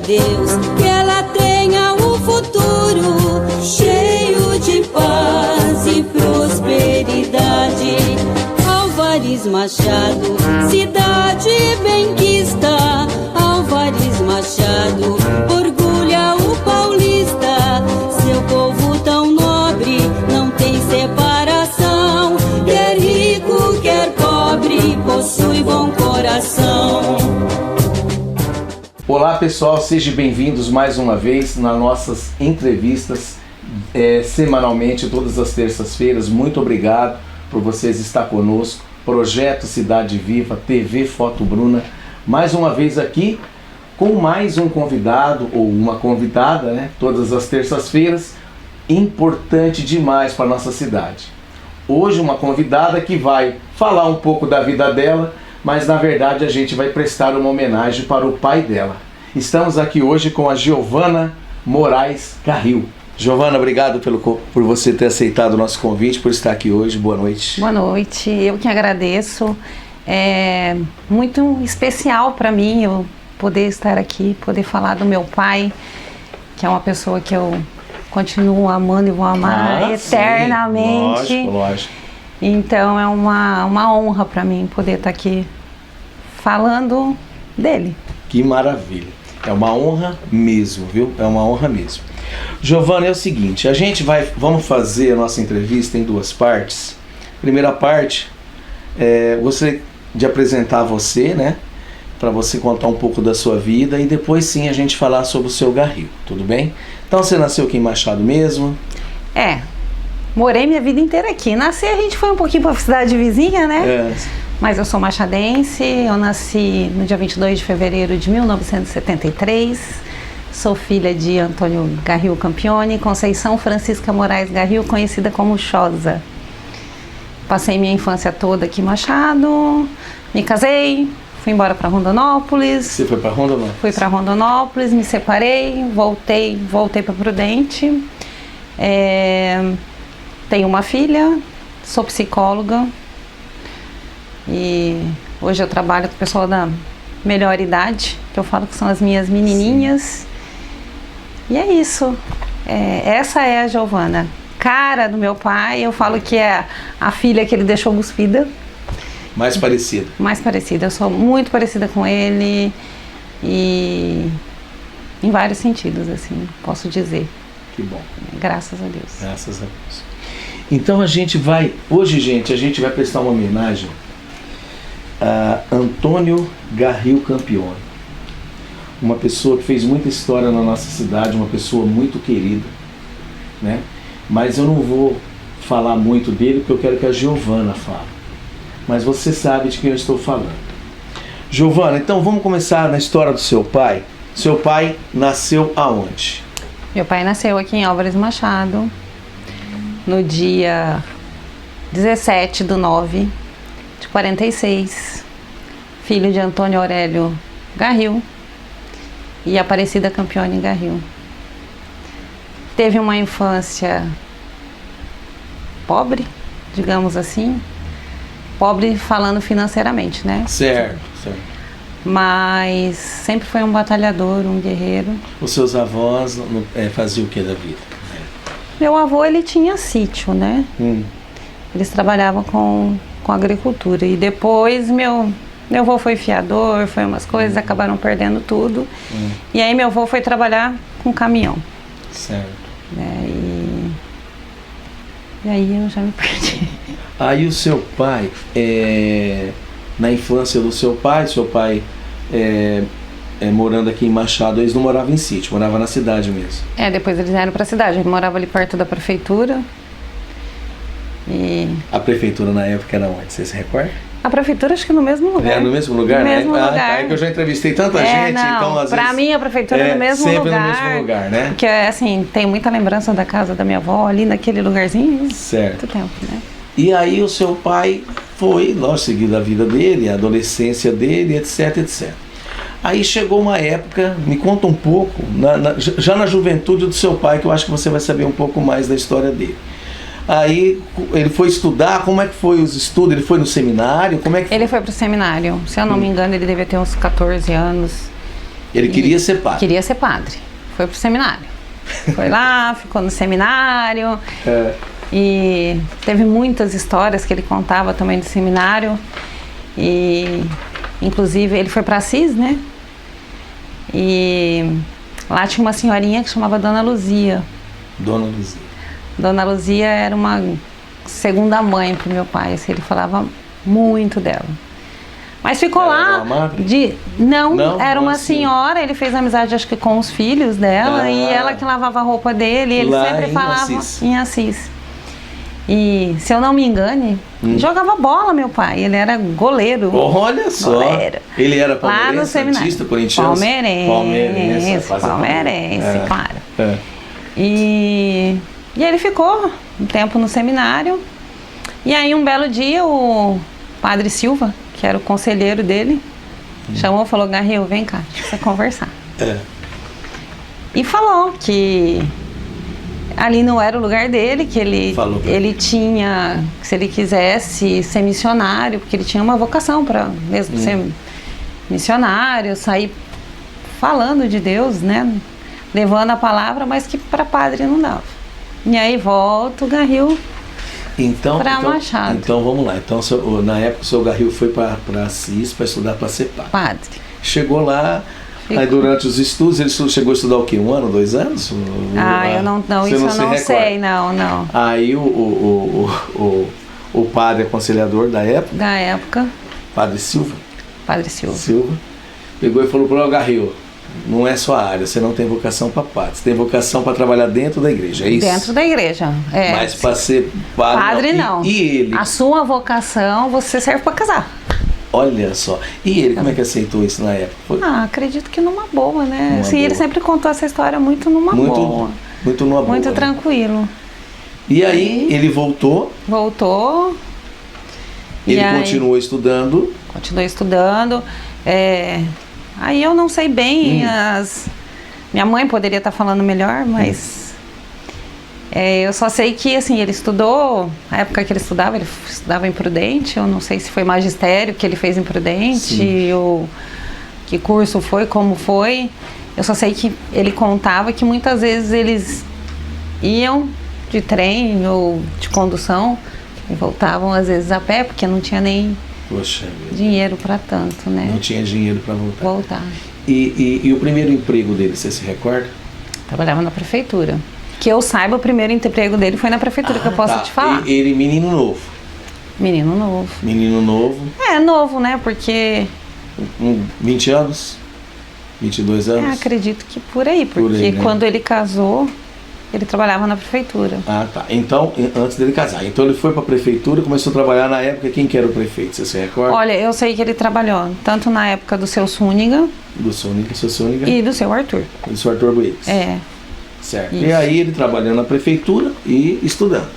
Deus que ela tenha um futuro cheio de paz e prosperidade. Álvares Machado, cidade benquista. Álvares Machado, orgulha o paulista. Seu povo tão nobre, não tem separação. Quer rico, quer pobre, possui bom coração. Olá pessoal, sejam bem-vindos mais uma vez nas nossas entrevistas semanalmente, todas as terças-feiras. Muito obrigado por vocês estar conosco. Projeto Cidade Viva, TV Foto Bruna, mais uma vez aqui com mais um convidado ou uma convidada, né? Todas as terças-feiras, importante demais para a nossa cidade. Hoje uma convidada que vai falar um pouco da vida dela, mas na verdade a gente vai prestar uma homenagem para o pai dela. Estamos aqui hoje com a Giovana Moraes Carril. Giovana, obrigado por você ter aceitado o nosso convite, por estar aqui hoje. Boa noite. Boa noite, eu que agradeço. É muito especial para mim eu poder estar aqui, poder falar do meu pai, que é uma pessoa que eu continuo amando e vou amar eternamente. Sim. Lógico. Então é uma honra para mim poder estar aqui falando dele. Que maravilha. É uma honra mesmo, viu? É uma honra mesmo. Giovana, é o seguinte, vamos fazer a nossa entrevista em duas partes. Primeira parte, gostaria de apresentar você, né? Para você contar um pouco da sua vida e depois sim a gente falar sobre o seu Garril, tudo bem? Então você nasceu aqui em Machado mesmo? Morei minha vida inteira aqui. Nasci, a gente foi um pouquinho para a cidade vizinha, né? Mas eu sou machadense, eu nasci no dia 22 de fevereiro de 1973. Sou filha de Antônio Garril Campione, Conceição Francisca Moraes Garril, conhecida como Chosa. Passei minha infância toda aqui em Machado, me casei, fui embora para Rondonópolis. Você foi para Rondonópolis? Fui para Rondonópolis, me separei, voltei para Prudente. Tenho uma filha, sou psicóloga e hoje eu trabalho com o pessoal da melhor idade, que eu falo que são as minhas menininhas. Sim. E é isso. Essa é a Giovana, cara do meu pai. Eu falo que é a filha que ele deixou cuspida. Mais parecida. Mais parecida. Eu sou muito parecida com ele e em vários sentidos, assim, posso dizer. Que bom. Graças a Deus. Graças a Deus. Então hoje, gente, a gente vai prestar uma homenagem a Antônio Garril Campione. Uma pessoa que fez muita história na nossa cidade, uma pessoa muito querida, né? Mas eu não vou falar muito dele porque eu quero que a Giovana fale. Mas você sabe de quem eu estou falando. Giovana, então vamos começar na história do seu pai. Seu pai nasceu aonde? Meu pai nasceu aqui em Álvares Machado, no dia 17/9 de 46, filho de Antônio Aurélio Garril e Aparecida Campione Garril. Teve uma infância pobre, digamos assim, pobre falando financeiramente, né? Certo. Mas sempre foi um batalhador, um guerreiro. Os seus avós faziam o que da vida? Meu avô, ele tinha sítio, né? Eles trabalhavam com agricultura. E depois meu avô foi fiador, foi umas coisas, acabaram perdendo tudo. E aí meu avô foi trabalhar com caminhão. Certo. E aí eu já me perdi. Aí o seu pai, na infância do seu pai morando aqui em Machado, eles não moravam em sítio, moravam na cidade mesmo. Depois eles vieram para a cidade, ele morava ali perto da prefeitura. A prefeitura na época era onde, você se recorda? A prefeitura acho que no mesmo lugar. No mesmo lugar, no né? mesmo lugar. É que eu já entrevistei tanta gente, então às vezes... Pra mim a prefeitura é no mesmo sempre lugar. Sempre no mesmo lugar, né? Porque assim, tem muita lembrança da casa da minha avó ali naquele lugarzinho. Certo. Muito tempo, né? E aí o seu pai foi, seguindo a vida dele, a adolescência dele, etc, etc. Aí chegou uma época, me conta um pouco, já na juventude do seu pai, que eu acho que você vai saber um pouco mais da história dele. Aí ele foi estudar, como é que foi os estudos? Ele foi no seminário? Como é que foi? Ele foi pro seminário, se eu não me engano ele devia ter uns 14 anos. Ele queria ser padre? Queria ser padre. Foi pro seminário. Foi lá, ficou no seminário. E teve muitas histórias que ele contava também do seminário. E, inclusive, ele foi para Assis, né? E lá tinha uma senhorinha que chamava Dona Luzia. Dona Luzia. Dona Luzia era uma segunda mãe pro meu pai, assim, ele falava muito dela. Mas ficou ela lá era uma madre? Não, era uma assim. senhora, ele fez amizade acho que com os filhos dela e ela que lavava a roupa dele, e ele lá sempre em falava Assis. em Assis. E se eu não me engane, jogava bola meu pai, ele era goleiro. Olha só. Goleiro. Ele era Lá no palmeirense, seminário. santista, corintiano? Palmeirense, claro. E ele ficou um tempo no seminário. E aí um belo dia o padre Silva, que era o conselheiro dele, chamou e falou: Garril, vem cá, deixa você conversar. E falou que ali não era o lugar dele, que ele tinha, que se ele quisesse ser missionário, porque ele tinha uma vocação para mesmo ser missionário, sair falando de Deus, né? Levando a palavra, mas que para padre não dava. E aí volta o Garril para Machado. Então vamos lá. Então, na época o seu Garril foi para Assis para estudar para ser padre. Chegou lá, aí durante os estudos, ele chegou a estudar o quê? 1 ano, 2 anos? Eu não sei, não. Aí o padre aconselhador da época, Padre Silva, pegou e falou para o Garril: não é sua área, você não tem vocação para padre, você tem vocação para trabalhar dentro da igreja, é isso? Dentro da igreja, é. Mas para ser padre não. E ele? A sua vocação, você serve para casar. Olha só. E ele, como é que aceitou isso na época? Acredito que numa boa, né? Ele sempre contou essa história muito numa boa. Muito numa boa. Muito tranquilo. E aí, ele voltou. Ele continuou estudando. Continuou estudando. Aí eu não sei bem, minha mãe poderia estar falando melhor, mas eu só sei que assim, ele estudou, na época que ele estudava em Prudente, eu não sei se foi magistério que ele fez em Prudente, ou que curso foi, como foi. Eu só sei que ele contava que muitas vezes eles iam de trem ou de condução e voltavam às vezes a pé, porque não tinha nem dinheiro para tanto, né? Não tinha dinheiro para voltar. E o primeiro emprego dele, você se recorda? Trabalhava na prefeitura. Que eu saiba, o primeiro emprego dele foi na prefeitura, que eu posso te falar. Ele, menino novo? Menino novo. Menino novo? Novo, né? Porque... 20 anos? 22 anos? Acredito que por aí, porque quando ele casou, ele trabalhava na prefeitura. Tá. Então, antes dele casar. Então ele foi para a prefeitura e começou a trabalhar na época. Quem que era o prefeito? Você se recorda? Olha, eu sei que ele trabalhou tanto na época do seu Súniga. Seu Súniga. E do seu Arthur. E do seu Arthur Buies. Certo. Isso. E aí ele trabalhando na prefeitura e estudando.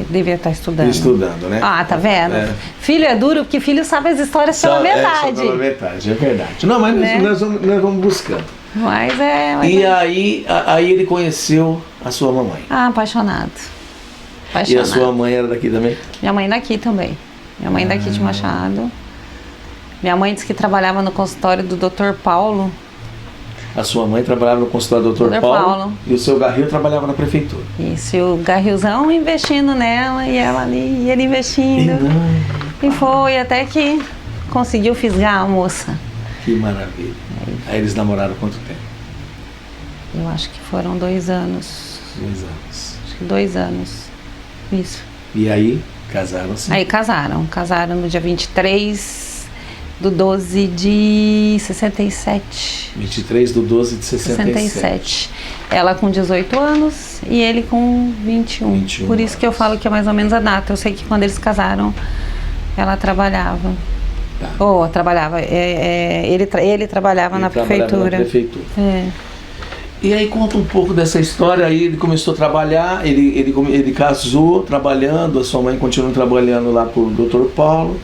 Devia estar estudando. Estudando, né? Tá vendo? Filho é duro, porque filho sabe as histórias pela metade. Pela metade, é verdade. Não, mas né? nós vamos buscando. E aí ele conheceu a sua mamãe. Apaixonado. E a sua mãe era daqui também? Minha mãe daqui também. Minha mãe daqui de Machado. Minha mãe disse que trabalhava no consultório do Dr. Paulo. A sua mãe trabalhava no consultório do Dr. Paulo e o seu Garril trabalhava na prefeitura. Isso, e o Garrilzão investindo nela e ela ali, e ele investindo. E foi até que conseguiu fisgar a moça. Que maravilha. Aí eles namoraram quanto tempo? Eu acho que foram 2 anos. 2 anos. Acho que 2 anos. Isso. E aí, casaram-se? Aí casaram no dia 23 do 12 de 67. 23 do 12 de 67. Ela com 18 anos e ele com 21. Por isso que eu falo que é mais ou menos a data. Eu sei que quando eles casaram, ela trabalhava. Trabalhava. Ele trabalhava na prefeitura. E aí conta um pouco dessa história. Aí ele começou a trabalhar, ele casou trabalhando, a sua mãe continuou trabalhando lá com o Dr. Paulo.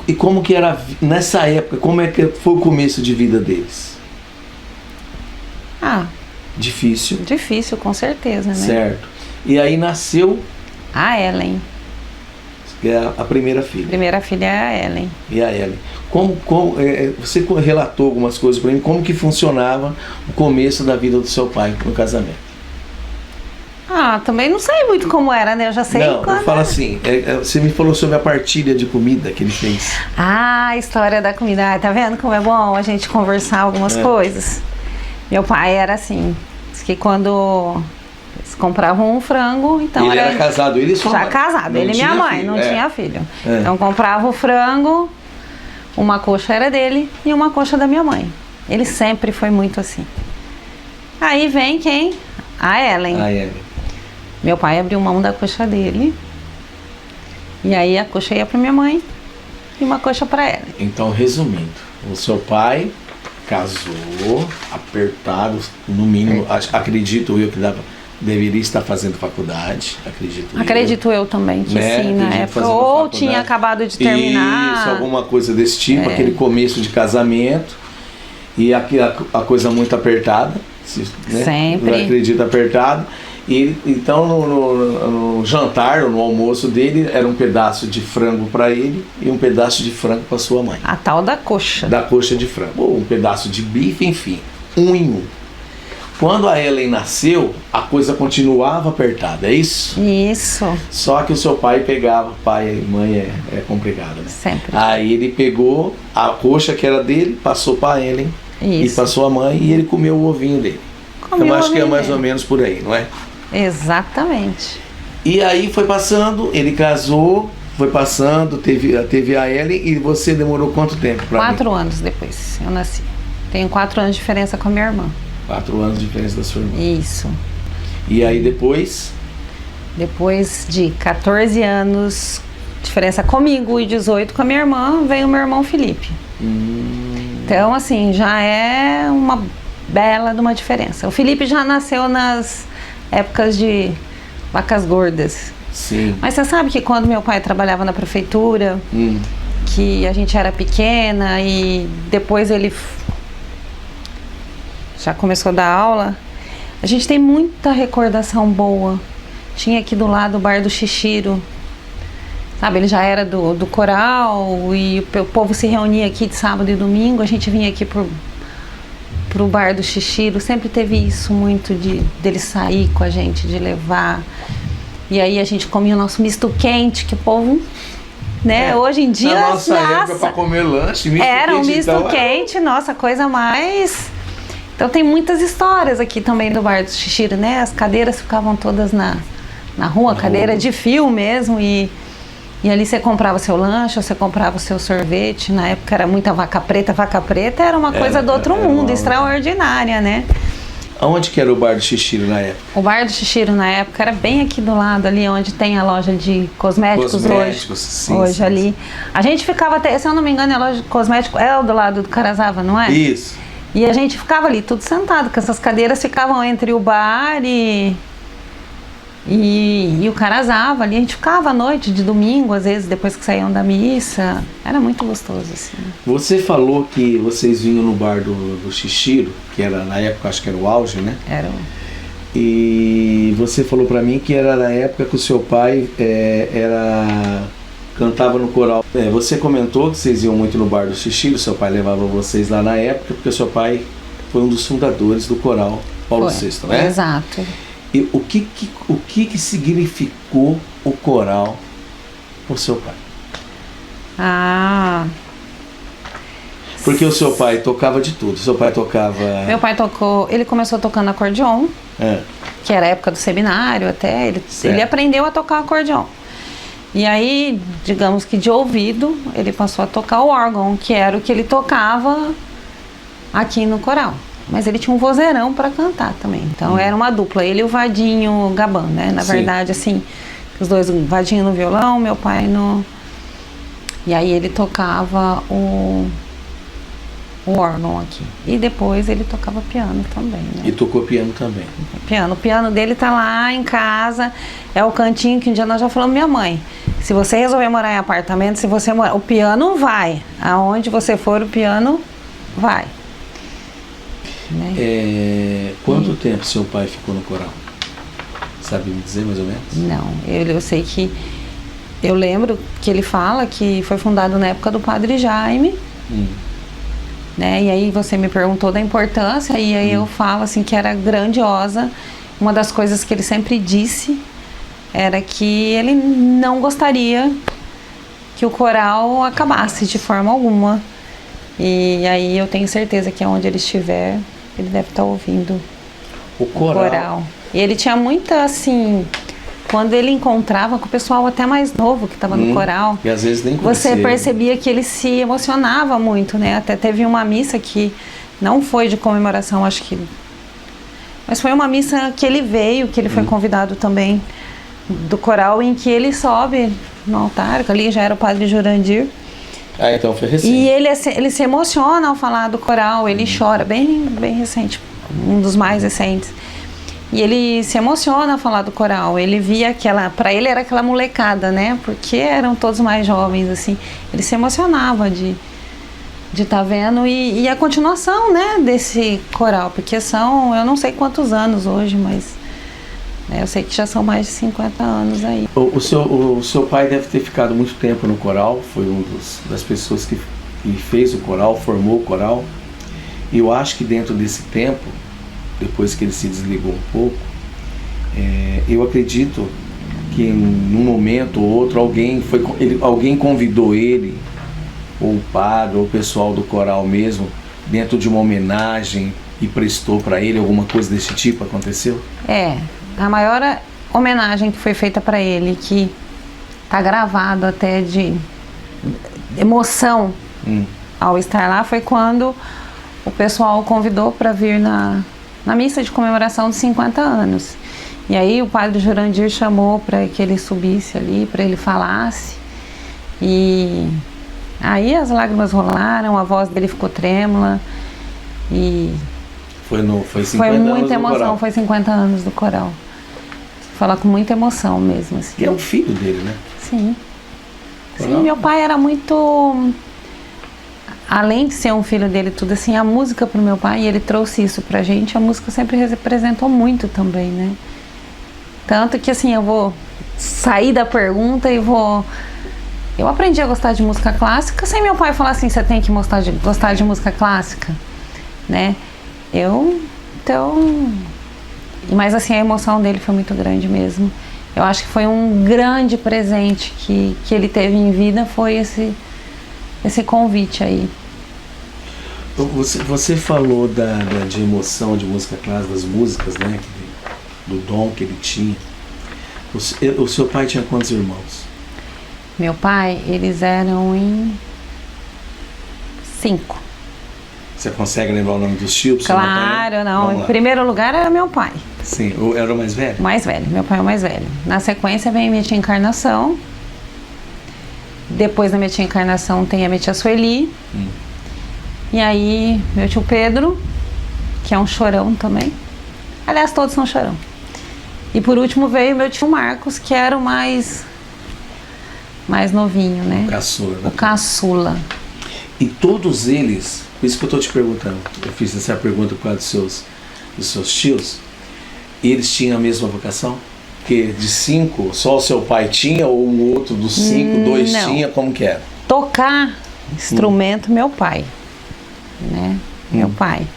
E como que era nessa época, como é que foi o começo de vida deles? Difícil. Difícil, com certeza, né? Certo. E aí nasceu... A Ellen. É a primeira filha. A primeira filha é a Ellen. E a Ellen. Você relatou algumas coisas para mim, como que funcionava o começo da vida do seu pai no casamento? Também não sei muito como era, né? Eu já sei. Não, eu falo assim, você me falou sobre a partilha de comida que ele fez. A história da comida. Tá vendo como é bom a gente conversar algumas coisas? Meu pai era assim, diz que quando eles compravam um frango, então ele era casado, ele só já casado, ele e minha mãe, filho. Não tinha filho. Então comprava o frango, uma coxa era dele e uma coxa da minha mãe. Ele sempre foi muito assim. Aí vem quem? A Ellen. A Ellen. Meu pai abriu mão da coxa dele. E aí a coxa ia para minha mãe e uma coxa para ela. Então, resumindo, o seu pai casou, apertado, no mínimo, acredito eu que deveria estar fazendo faculdade, acredito eu também que né? Sim, na época. Ou tinha acabado de terminar. Isso, alguma coisa desse tipo, aquele começo de casamento. E a coisa muito apertada. Né? Sempre. Eu acredito apertado. E então no jantar ou no almoço dele era um pedaço de frango para ele e um pedaço de frango para sua mãe. A tal da coxa. Da coxa de frango. Ou um pedaço de bife, enfim. Um em um. Quando a Ellen nasceu, a coisa continuava apertada, é isso? Isso. Só que o seu pai pegava, pai e mãe é complicado, né? Sempre. Aí ele pegou a coxa que era dele, passou para a Ellen e passou a mãe e ele comeu o ovinho dele. Eu acho que é mais ou menos por aí, não é? Exatamente. E aí foi passando, ele casou, foi passando, teve a Ellen e você demorou quanto tempo para 4 anos depois eu nasci. Tenho 4 anos de diferença com a minha irmã. 4 anos de diferença da sua irmã. Isso. E aí depois? Depois de 14 anos, diferença comigo e 18 com a minha irmã, veio o meu irmão Felipe. Então, assim, já é uma bela de uma diferença. O Felipe já nasceu nas épocas de vacas gordas. Sim. Mas você sabe que quando meu pai trabalhava na prefeitura, que a gente era pequena e depois ele já começou a dar aula, a gente tem muita recordação boa. Tinha aqui do lado o bar do Xixiiro, sabe, ele já era do coral e o povo se reunia aqui de sábado e domingo, a gente vinha aqui pro bar do Xixiiro, sempre teve isso muito dele sair com a gente, de levar. E aí a gente comia o nosso misto quente, que o povo, né, hoje em dia... Na nossa época, para comer lanche, misto era quente. Um misto quente, nossa, coisa mais... Então tem muitas histórias aqui também do bar do Xixiiro, né? As cadeiras ficavam todas na rua, cadeira de fio mesmo, e ali você comprava seu lanche, você comprava o seu sorvete. Na época era muita vaca preta. Vaca preta era uma coisa do outro mundo, extraordinária, né? Aonde que era o bar do Xixiiro na época? O bar do Xixiiro na época era bem aqui do lado, ali onde tem a loja de cosméticos hoje. Sim, hoje sim, ali. Sim. A gente ficava até, se eu não me engano, a loja de cosméticos é do lado do Carazava, não é? Isso. E a gente ficava ali tudo sentado, que essas cadeiras ficavam entre o bar e o Carazava ali. A gente ficava à noite, de domingo, às vezes, depois que saíam da missa. Era muito gostoso, assim. Você falou que vocês vinham no bar do Xixiiro, que era, na época, acho que era o auge, né? Era. E você falou pra mim que era na época que o seu pai cantava no coral. Você comentou que vocês iam muito no bar do Xixiiro, seu pai levava vocês lá na época, porque o seu pai foi um dos fundadores do coral Paulo VI, né? Exato. E o que significou o coral para o seu pai? Porque o seu pai tocava de tudo. Seu pai tocava... Meu pai ele começou tocando acordeon, que era a época do seminário até, ele aprendeu a tocar acordeon. E aí, digamos que de ouvido, ele passou a tocar o órgão, que era o que ele tocava aqui no coral. Mas ele tinha um vozeirão para cantar também. Então era uma dupla, ele e o Vadinho Gaban, né? Na verdade, assim, os dois, o Vadinho no violão, meu pai no... E aí ele tocava o órgão aqui. E depois ele tocava piano também, né? E tocou piano também. O piano dele tá lá em casa, é o cantinho que um dia nós já falamos, minha mãe, se você resolver morar em apartamento, se você morar, o piano vai. Aonde você for, o piano vai. Né? Quanto tempo seu pai ficou no coral? Sabe me dizer mais ou menos? Não, eu sei que eu lembro que ele fala que foi fundado na época do Padre Jaime, né? E aí você me perguntou da importância, e aí eu falo assim que era grandiosa. Uma das coisas que ele sempre disse era que ele não gostaria que o coral acabasse de forma alguma. E aí eu tenho certeza que onde ele estiver, ele deve estar ouvindo o coral. E ele tinha muita, assim, quando ele encontrava com o pessoal até mais novo que estava no coral, e às vezes nem conhecia, você percebia que ele se emocionava muito, né? Até teve uma missa que não foi de comemoração, acho que, mas foi uma missa que ele veio, que ele foi convidado também do coral, em que ele sobe no altar, que ali já era o Padre Jurandir. Ah, então foi recente. E ele se emociona ao falar do coral, ele chora, bem recente, um dos mais recentes. E ele se emociona ao falar do coral. Ele via para ele era aquela molecada, né? Porque eram todos mais jovens, assim. Ele se emocionava de estar vendo e a continuação, né, desse coral, porque são, eu não sei quantos anos hoje, mas eu sei que já são mais de 50 anos aí. O seu pai deve ter ficado muito tempo no coral, foi das pessoas que fez o coral, formou o coral. E eu acho que dentro desse tempo, depois que ele se desligou um pouco, eu acredito que num momento ou outro alguém convidou ele, ou o padre, ou o pessoal do coral mesmo, dentro de uma homenagem e prestou para ele alguma coisa desse tipo. Aconteceu? A maior homenagem que foi feita para ele, que tá gravado até de emoção ao estar lá, foi quando o pessoal o convidou para vir na missa de comemoração de 50 anos. E aí o Padre Jurandir chamou para que ele subisse ali, para ele falasse. E aí as lágrimas rolaram, a voz dele ficou trêmula. E foi 50 foi anos muita do emoção, coral. foi 50 anos do coral. Falar com muita emoção mesmo, assim. Que é um filho dele, né? Sim. Sim, meu pai era muito... Além de ser um filho dele, tudo assim, a música pro meu pai, ele trouxe isso pra gente, a música sempre representou muito também, né? Tanto que, assim, eu vou sair da pergunta e vou... Eu aprendi a gostar de música clássica sem meu pai falar assim, você tem que gostar de música clássica, né? Mas, assim, a emoção dele foi muito grande mesmo. Eu acho que foi um grande presente que ele teve em vida, foi esse convite aí. Você falou de emoção, de música clássica, das músicas, né? Do dom que ele tinha. O seu pai tinha quantos irmãos? Meu pai, eles eram em 5. Você consegue lembrar o nome dos tios? Claro, não. Em primeiro lugar era meu pai. Sim, era o mais velho? Mais velho, meu pai é o mais velho. Na sequência vem a minha tia Encarnação. Depois da minha tia Encarnação tem a minha tia Sueli. E aí, meu tio Pedro, que é um chorão também. Aliás, todos são chorão. E por último veio meu tio Marcos, que era o mais novinho, né? O caçula. O caçula. E todos eles, por isso que eu estou te perguntando, eu fiz essa pergunta por causa dos seus tios, eles tinham a mesma vocação? Porque de 5, só o seu pai tinha, ou o outro dos 5, 2 tinha, como que era? Tocar instrumento, meu pai, né? Meu pai.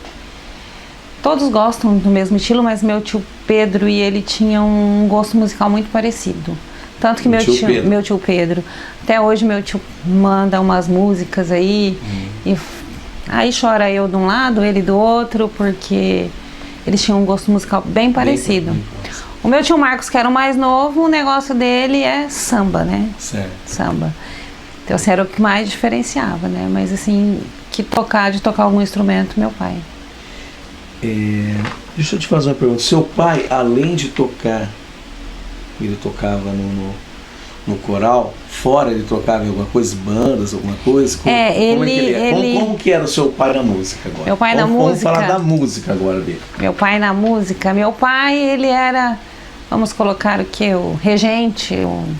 Todos gostam do mesmo estilo, mas meu tio Pedro e ele tinham um gosto musical muito parecido. Tanto que meu tio Pedro, até hoje meu tio manda umas músicas aí, e aí chora eu de um lado, ele do outro, porque eles tinham um gosto musical bem parecido. O meu tio Marcos, que era o mais novo, o negócio dele é samba, né? Certo. Samba. Então, assim, era o que mais diferenciava, né? Mas, assim, de tocar algum instrumento, meu pai. Deixa eu te fazer uma pergunta. Seu pai, além de tocar, ele tocava no coral, fora ele tocava em alguma coisa, bandas, alguma coisa? Como que era o seu pai na música agora? Meu pai na música... Vamos falar da música agora dele. Meu pai na música? Meu pai, ele era vamos colocar o que? O regente,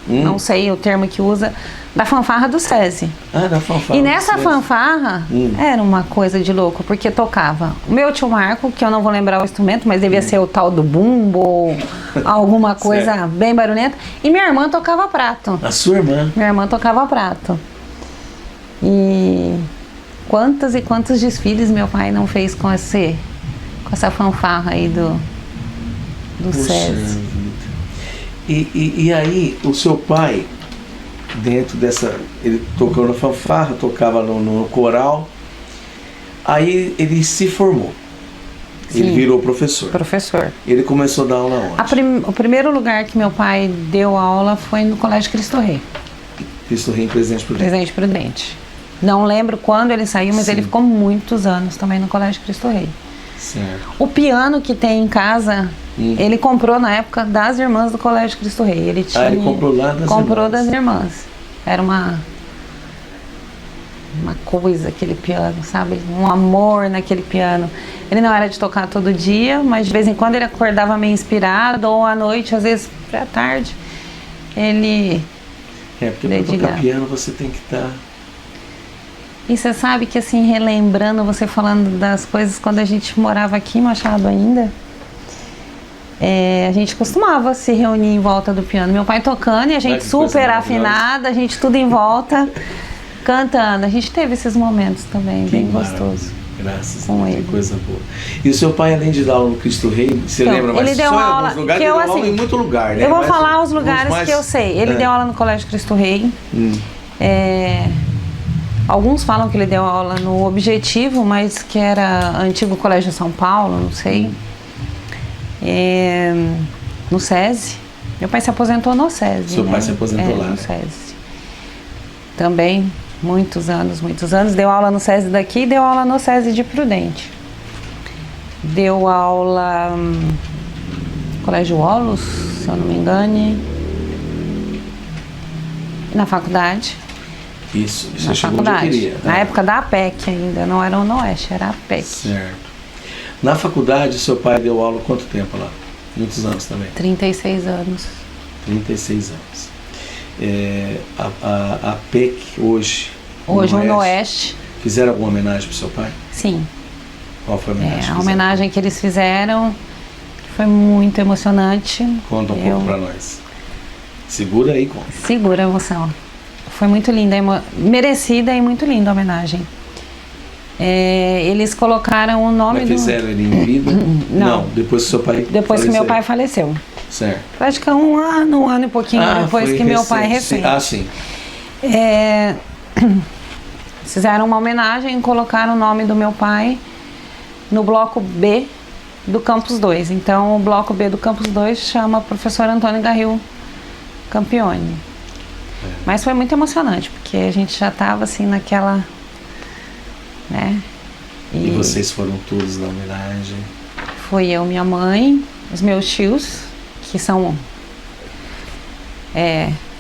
não sei o termo que usa, da fanfarra do SESI. Ah, da fanfarra. E nessa fanfarra era uma coisa de louco, porque tocava o meu tio Marco, que eu não vou lembrar o instrumento, mas devia ser o tal do bumbo, ou alguma coisa bem barulhenta. E minha irmã tocava prato. A sua irmã? Minha irmã tocava prato. E quantos e quantos desfiles meu pai não fez com essa fanfarra aí do SESI. E aí, o seu pai, dentro dessa... Ele tocou na fanfarra, tocava no coral. Aí ele se formou. Sim. Ele virou professor. Professor. Ele começou a dar aula onde? O primeiro lugar que meu pai deu aula foi no Colégio Cristo Rei. Cristo Rei em Presidente Prudente. Presidente Prudente. Não lembro quando ele saiu, mas ele ficou muitos anos também no Colégio Cristo Rei. Certo. O piano que tem em casa, ele comprou na época das irmãs do Colégio Cristo Rei. Ele comprou lá das irmãs. Comprou das irmãs. Era uma coisa aquele piano, sabe? Um amor naquele piano. Ele não era de tocar todo dia, mas de vez em quando ele acordava meio inspirado, ou à noite, às vezes à tarde, ele... Porque para tocar piano você tem que estar... E você sabe que, assim, relembrando, você falando das coisas, quando a gente morava aqui em Machado ainda, a gente costumava se reunir em volta do piano. Meu pai tocando e a gente super afinada, a gente tudo em volta, cantando. A gente teve esses momentos também, bem gostoso. Graças a Deus, que coisa boa. E o seu pai, além de dar aula no Cristo Rei, você lembra mais? Ele deu aula, lugares, ele deu aula em muito lugar, né? Eu vou falar os lugares que eu sei. Ele deu aula no Colégio Cristo Rei. Alguns falam que ele deu aula no Objetivo, mas que era antigo Colégio São Paulo, não sei. No SESI. Meu pai se aposentou no SESI. Seu pai se aposentou lá. No SESI. Também, muitos anos. Deu aula no SESI daqui e deu aula no SESI de Prudente. Deu aula no Colégio Olos, se eu não me engane. Na faculdade. Isso na chegou faculdade. Onde eu queria. Na época da APEC ainda, não era o Oeste, era a APEC. Certo. Na faculdade, seu pai deu aula quanto tempo lá? Muitos anos também? 36 anos. 36 anos. A APEC hoje... Hoje no Oeste. Fizeram alguma homenagem para o seu pai? Sim. Qual foi a homenagem? A homenagem que eles fizeram foi muito emocionante. Conta um pouco para nós. Segura aí, conta. Segura a emoção. Foi muito linda, merecida e muito linda a homenagem. Eles colocaram o nome Mas fizeram ele em vida? Não. Depois que seu pai Depois que meu pai faleceu. Certo. Praticamente um ano e pouquinho depois que meu pai recente. Sim. Fizeram uma homenagem e colocaram o nome do meu pai no bloco B do Campus 2. Então, o bloco B do Campus 2 chama Professor Antônio Garril Campione. Mas foi muito emocionante, porque a gente já estava assim naquela, né? E vocês foram todos na homenagem? Fui eu, minha mãe, os meus tios, que são...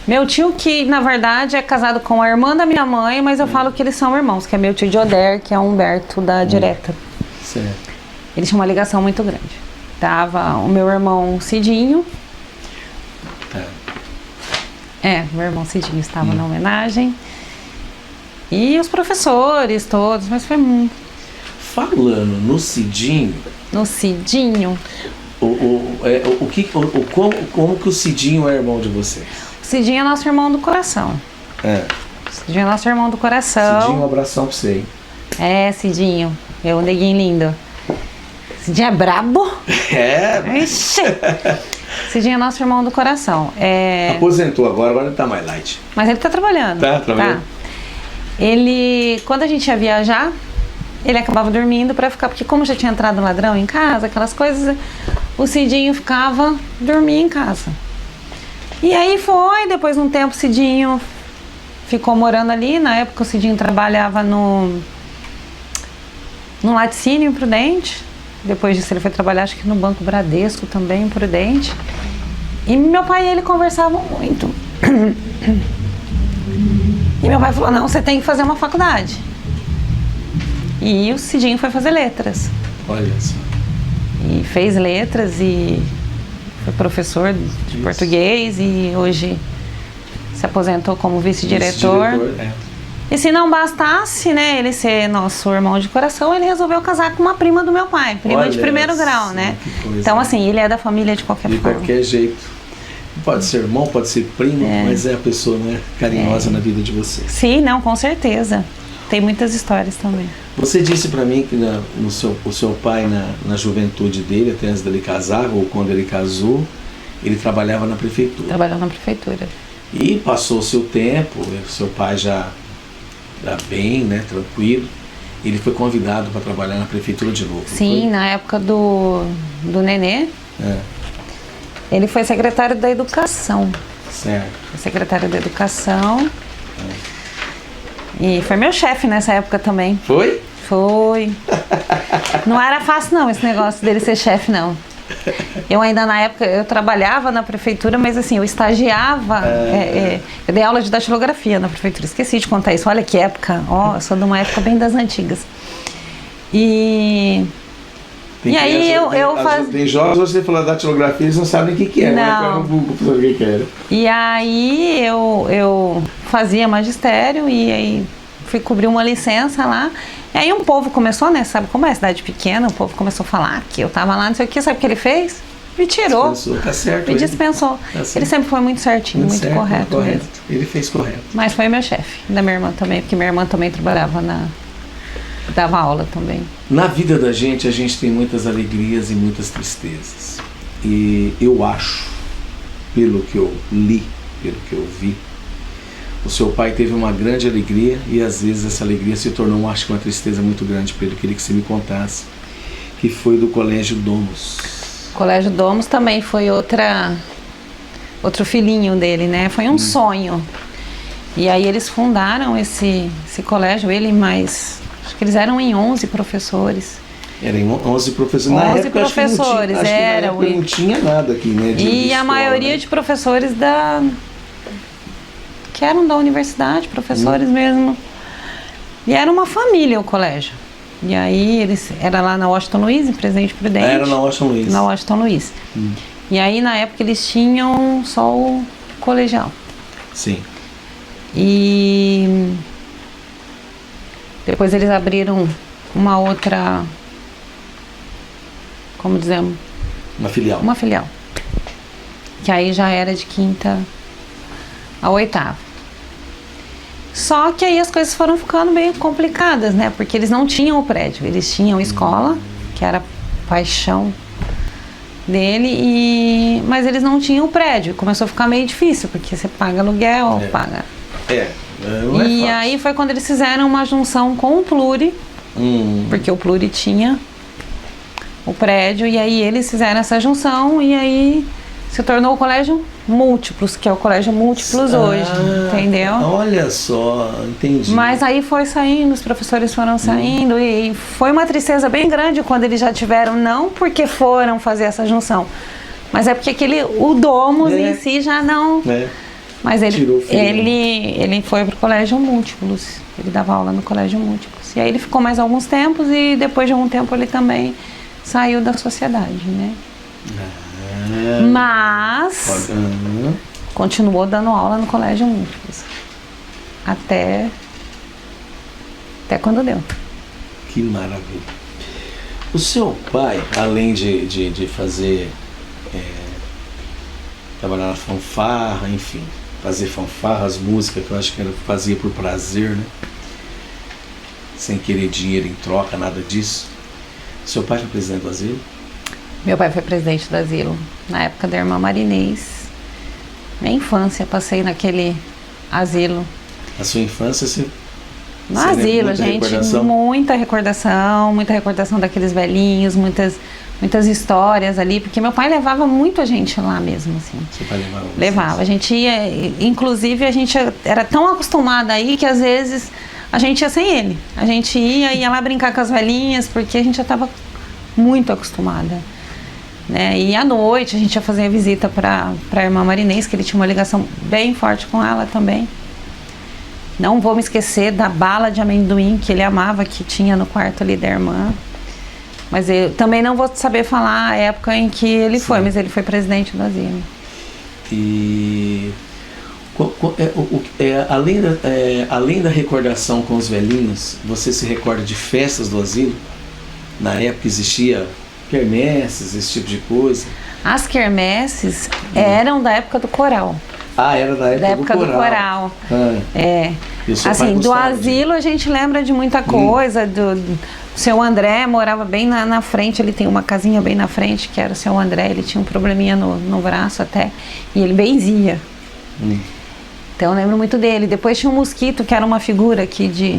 meu tio que, na verdade, é casado com a irmã da minha mãe, mas eu falo que eles são irmãos, que é meu tio Dioder, que é o Humberto da Direta. Certo. Eles tinham uma ligação muito grande. Tava o meu irmão Cidinho. Meu irmão Cidinho estava na homenagem. E os professores todos, mas foi muito... Falando no Cidinho... No Cidinho... Como que o Cidinho é irmão de vocês? O Cidinho é nosso irmão do coração. O Cidinho é nosso irmão do coração. Cidinho, um abração pra você, hein? Cidinho. O neguinho lindo. Cidinho é brabo. Ixi. Cidinho é nosso irmão do coração. Aposentou agora ele tá mais light. Mas ele tá trabalhando. Tá trabalhando. Ele, quando a gente ia viajar, ele acabava dormindo pra ficar, porque como já tinha entrado um ladrão em casa, aquelas coisas, o Cidinho dormia em casa. E aí depois de um tempo o Cidinho ficou morando ali. Na época o Cidinho trabalhava no laticínio em Prudente. Depois disso ele foi trabalhar, acho que no Banco Bradesco também, em Prudente. E meu pai e ele conversavam muito. E meu pai falou, não, você tem que fazer uma faculdade. E o Cidinho foi fazer letras. Olha só. E fez letras e foi professor de português e hoje se aposentou como vice-diretor. E se não bastasse, né, ele ser nosso irmão de coração, ele resolveu casar com uma prima do meu pai, prima de primeiro grau, né? Então, assim, ele é da família de qualquer forma. De qualquer jeito. Pode ser irmão, pode ser primo, mas é a pessoa, né, carinhosa na vida de vocês. Sim, não, com certeza. Tem muitas histórias também. Você disse para mim que o seu pai, na juventude dele, até antes dele casar, ou quando ele casou, ele trabalhava na prefeitura. Trabalhava na prefeitura. E passou o seu tempo, seu pai já bem, né, tranquilo. Ele foi convidado para trabalhar na prefeitura de novo. Sim, na época do Nenê. Ele foi secretário da Educação. Certo. Foi secretário da Educação. E foi meu chefe nessa época também. Foi? Foi. Não era fácil não esse negócio dele ser chefe, não. Eu ainda na época, eu trabalhava na prefeitura, mas assim, eu estagiava, eu dei aula de datilografia na prefeitura, esqueci de contar isso, olha que época, eu sou de uma época bem das antigas. E aí eu fazia... Tem jovens, você falou datilografia, eles não sabem o que é, não. O que era. E aí eu fazia magistério e aí fui cobrir uma licença lá. E aí um povo começou, né? Sabe como é cidade pequena? O povo começou a falar que eu tava lá, não sei o que. Sabe o que ele fez? Me tirou. Dispensou, tá certo. Me dispensou. Tá certo. Ele sempre foi muito certinho, muito certo, correto mesmo. Ele fez correto. Mas foi meu chefe, da minha irmã também, porque minha irmã também trabalhava dava aula também. Na vida da gente, a gente tem muitas alegrias e muitas tristezas. E eu acho, pelo que eu li, pelo que eu vi, o seu pai teve uma grande alegria e às vezes essa alegria se tornou, acho que uma tristeza muito grande para ele. Eu queria que você me contasse, que foi do Colégio Domus. O Colégio Domus também foi outro filhinho dele, né? Foi um sonho. E aí eles fundaram esse colégio, ele mais... Acho que eles eram em 11 professores. Eram 11 professores. 11 na época, professores, não tinha nada aqui, né? E a maioria de professores que eram da universidade, professores mesmo. E era uma família o colégio. E aí era lá na Washington Luiz, em Presidente Prudente. Era na Washington Luiz. Na Washington Luiz. E aí na época eles tinham só o colegial. Sim. E depois eles abriram uma outra, como dizemos? Uma filial. Uma filial. Que aí já era de 5ª a 8ª. Só que aí as coisas foram ficando bem complicadas, né? Porque eles não tinham o prédio, eles tinham escola, que era paixão dele, mas eles não tinham o prédio. Começou a ficar meio difícil, porque você paga aluguel, paga... não é e fácil. aí foi quando eles fizeram uma junção com o Pluri, porque o Pluri tinha o prédio, e aí eles fizeram essa junção e aí se tornou o Colégio Múltiplos, que é o Colégio Múltiplos hoje, entendeu? Olha só, entendi. Mas aí foi saindo, os professores foram saindo e foi uma tristeza bem grande quando eles já tiveram, não porque foram fazer essa junção, mas é porque o Domus em si já não... Mas ele foi pro Colégio Múltiplos, ele dava aula no Colégio Múltiplos. E aí ele ficou mais alguns tempos e depois de algum tempo ele também saiu da sociedade, né? Mas continuou dando aula no Colégio Múltiplos. Até quando deu. Que maravilha. O seu pai, além de fazer... trabalhar na fanfarra, enfim... fazer fanfarras, música, que eu acho que ele fazia por prazer, né? Sem querer dinheiro em troca, nada disso. Seu pai foi presidente do asilo? Meu pai foi presidente do asilo, na época da irmã Marinês. Minha infância, passei naquele asilo. Na sua infância, você... No asilo, gente, muita recordação daqueles velhinhos, muitas histórias ali, porque meu pai levava muito a gente lá mesmo, assim. Seu pai levava? Levava. A gente ia, inclusive a gente era tão acostumada aí que às vezes a gente ia sem ele. A gente ia lá brincar com as velhinhas, porque a gente já estava muito acostumada, né? E à noite a gente ia fazer a visita para a irmã Marinês, que ele tinha uma ligação bem forte com ela também. Não vou me esquecer da bala de amendoim que ele amava, que tinha no quarto ali da irmã. Mas eu também não vou saber falar a época em que ele foi, mas ele foi presidente do asilo. E além da recordação com os velhinhos, você se recorda de festas do asilo? Na época existia quermesses, esse tipo de coisa? As quermesses eram da época do coral. Ah, era da época do coral. É. Assim, do asilo a gente lembra de muita coisa. Do seu André morava bem na frente, ele tem uma casinha bem na frente, que era o seu André, ele tinha um probleminha no braço até, e ele benzia. Então eu lembro muito dele. Depois tinha um Mosquito, que era uma figura aqui de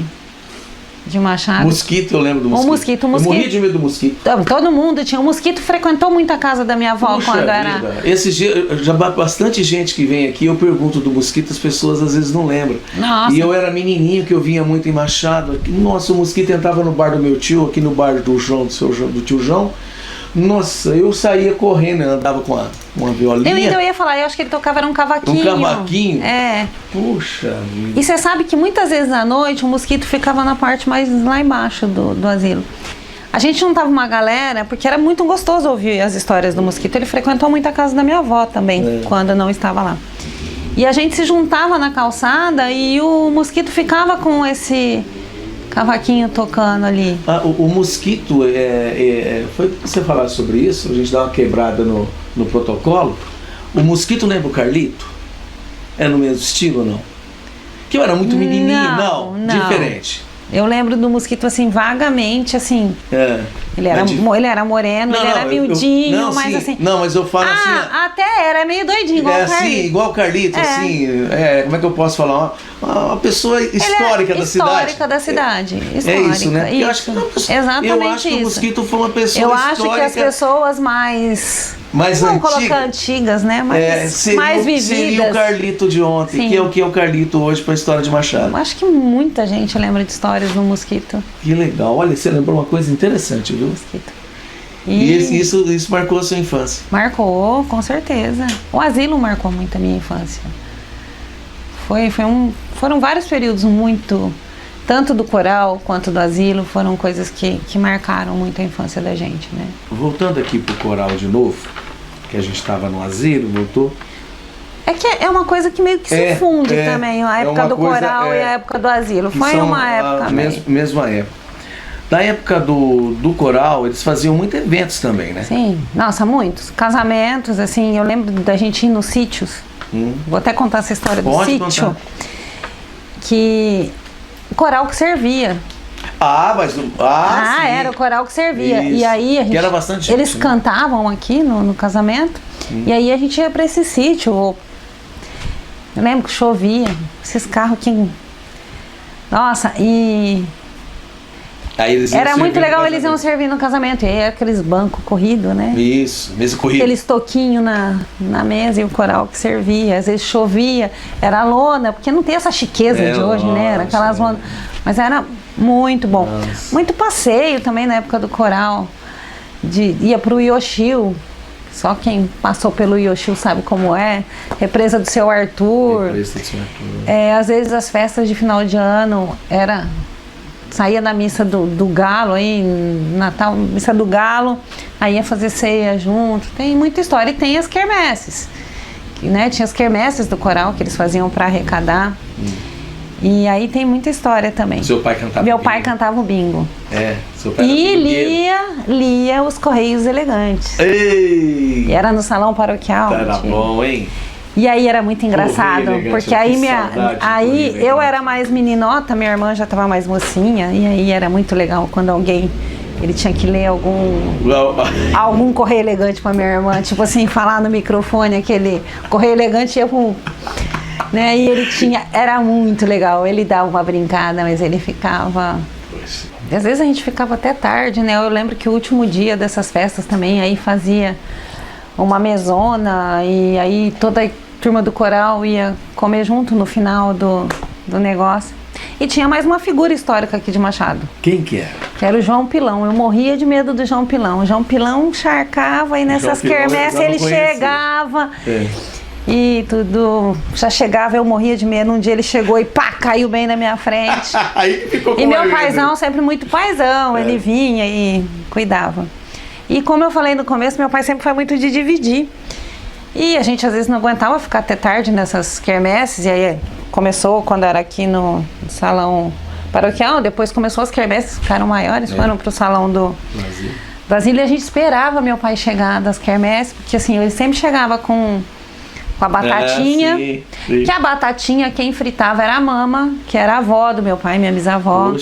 Machado. Mosquito, eu lembro do Mosquito. O Mosquito. Eu morria de medo do Mosquito. Todo mundo tinha. O Mosquito frequentou muito a casa da minha avó. Puxa quando vida. Era... Esses dias, já bastante gente que vem aqui, eu pergunto do Mosquito, as pessoas às vezes não lembram. Nossa. E eu era menininho, que eu vinha muito em Machado. Nossa, o Mosquito entrava no bar do meu tio, aqui no bar do tio João. Nossa, eu saía correndo, eu andava com uma violinha. Eu ia falar, eu acho que ele tocava era um cavaquinho. Um cavaquinho? É. Puxa vida. E você sabe que muitas vezes à noite o Mosquito ficava na parte mais lá embaixo do asilo. A gente juntava uma galera, porque era muito gostoso ouvir as histórias do Mosquito. Ele frequentou muito a casa da minha avó também, quando eu não estava lá. E a gente se juntava na calçada e o Mosquito ficava com esse cavaquinho tocando ali. O Mosquito, foi que você falar sobre isso, a gente dá uma quebrada no protocolo. O Mosquito lembra o Carlito? É no mesmo estilo ou não? Que eu era muito menininho, não. Diferente. Eu lembro do Mosquito assim, vagamente, assim. Ele era moreno, ele era miudinho, mas sim, assim. Não, mas eu falo assim. Até era meio doidinho, igual o Carlito. Assim, igual o Carlito, assim. Como é que eu posso falar? Uma pessoa histórica da cidade. Histórica da cidade. Histórica. É isso, né? Isso. Eu acho que exatamente eu acho que o Mosquito foi uma pessoa histórica. Eu acho que as pessoas mais não colocar antigas, né? Mais vividas. Seria o Carlito de ontem, que é o Carlito hoje para a história de Machado. Eu acho que muita gente lembra de histórias do Mosquito. Que legal. Olha, você lembrou uma coisa interessante, viu? Mosquito. E isso marcou a sua infância? Marcou, com certeza. O asilo marcou muito a minha infância. Foram vários períodos muito, tanto do coral quanto do asilo, foram coisas que marcaram muito a infância da gente, né? Voltando aqui pro coral de novo, que a gente estava no asilo, voltou. É que é uma coisa que meio que se funde também, a época do coral e a época do asilo. Foi uma época mesma época. Da época do coral, eles faziam muitos eventos também, né? Sim, nossa, muitos. Casamentos, assim, eu lembro da gente ir nos sítios. Vou até contar essa história do sítio. Contar. Que o coral que servia. Sim. Era o coral que servia. Isso. E aí que era bastante gente, eles cantavam aqui no casamento. E aí a gente ia pra esse sítio. Eu lembro que chovia, esses carros que... Nossa, e... Era muito legal, eles iam servir no casamento. E aí aqueles bancos corridos, né? Isso, mesa corrida. Aqueles toquinhos na mesa e o coral que servia. Às vezes chovia, era lona, porque não tem essa chiqueza de hoje, né? Era aquelas lonas. Mas era muito bom. Nossa. Muito passeio também na época do coral. Ia pro Ioshio. Só quem passou pelo Ioshio sabe como é. Represa do Seu Arthur. Às vezes as festas de final de ano saía da missa do Galo, aí, Natal, missa do Galo, aí ia fazer ceia junto. Tem muita história. E tem as quermesses, né? Tinha as quermesses do coral que eles faziam para arrecadar. E aí tem muita história também. Seu pai cantava Meu pai cantava o bingo. Seu pai lia os Correios Elegantes. Ei! E era no salão paroquial. Era bom, hein? E aí era muito engraçado, porque aí eu era mais meninota, minha irmã já estava mais mocinha, e aí era muito legal quando ele tinha que ler algum Correio Elegante pra minha irmã, tipo assim, falar no microfone, aquele Correio Elegante ia pro... Né, e era muito legal, ele dava uma brincada, mas ele ficava... Às vezes a gente ficava até tarde, né? Eu lembro que o último dia dessas festas também, aí fazia uma mesona, e aí toda a turma do coral ia comer junto no final do negócio. E tinha mais uma figura histórica aqui de Machado. Quem que era? Que era o João Pilão. Eu morria de medo do João Pilão. O João Pilão encharcava e nessas quermesses ele chegava. E tudo, já chegava, eu morria de medo. Um dia ele chegou e pá, caiu bem na minha frente. Aí ficou com E meu medo. paizão, sempre muito paizão, ele vinha e cuidava. E como eu falei no começo, meu pai sempre foi muito de dividir. E a gente às vezes não aguentava ficar até tarde nessas quermesses. E aí começou quando era aqui no salão paroquial, depois começou as quermesses, ficaram maiores, foram pro salão do Brasília. E a gente esperava meu pai chegar das quermesses, porque assim, ele sempre chegava com a batatinha, sim. que a batatinha quem fritava era a mama, que era a avó do meu pai, minha bisavó,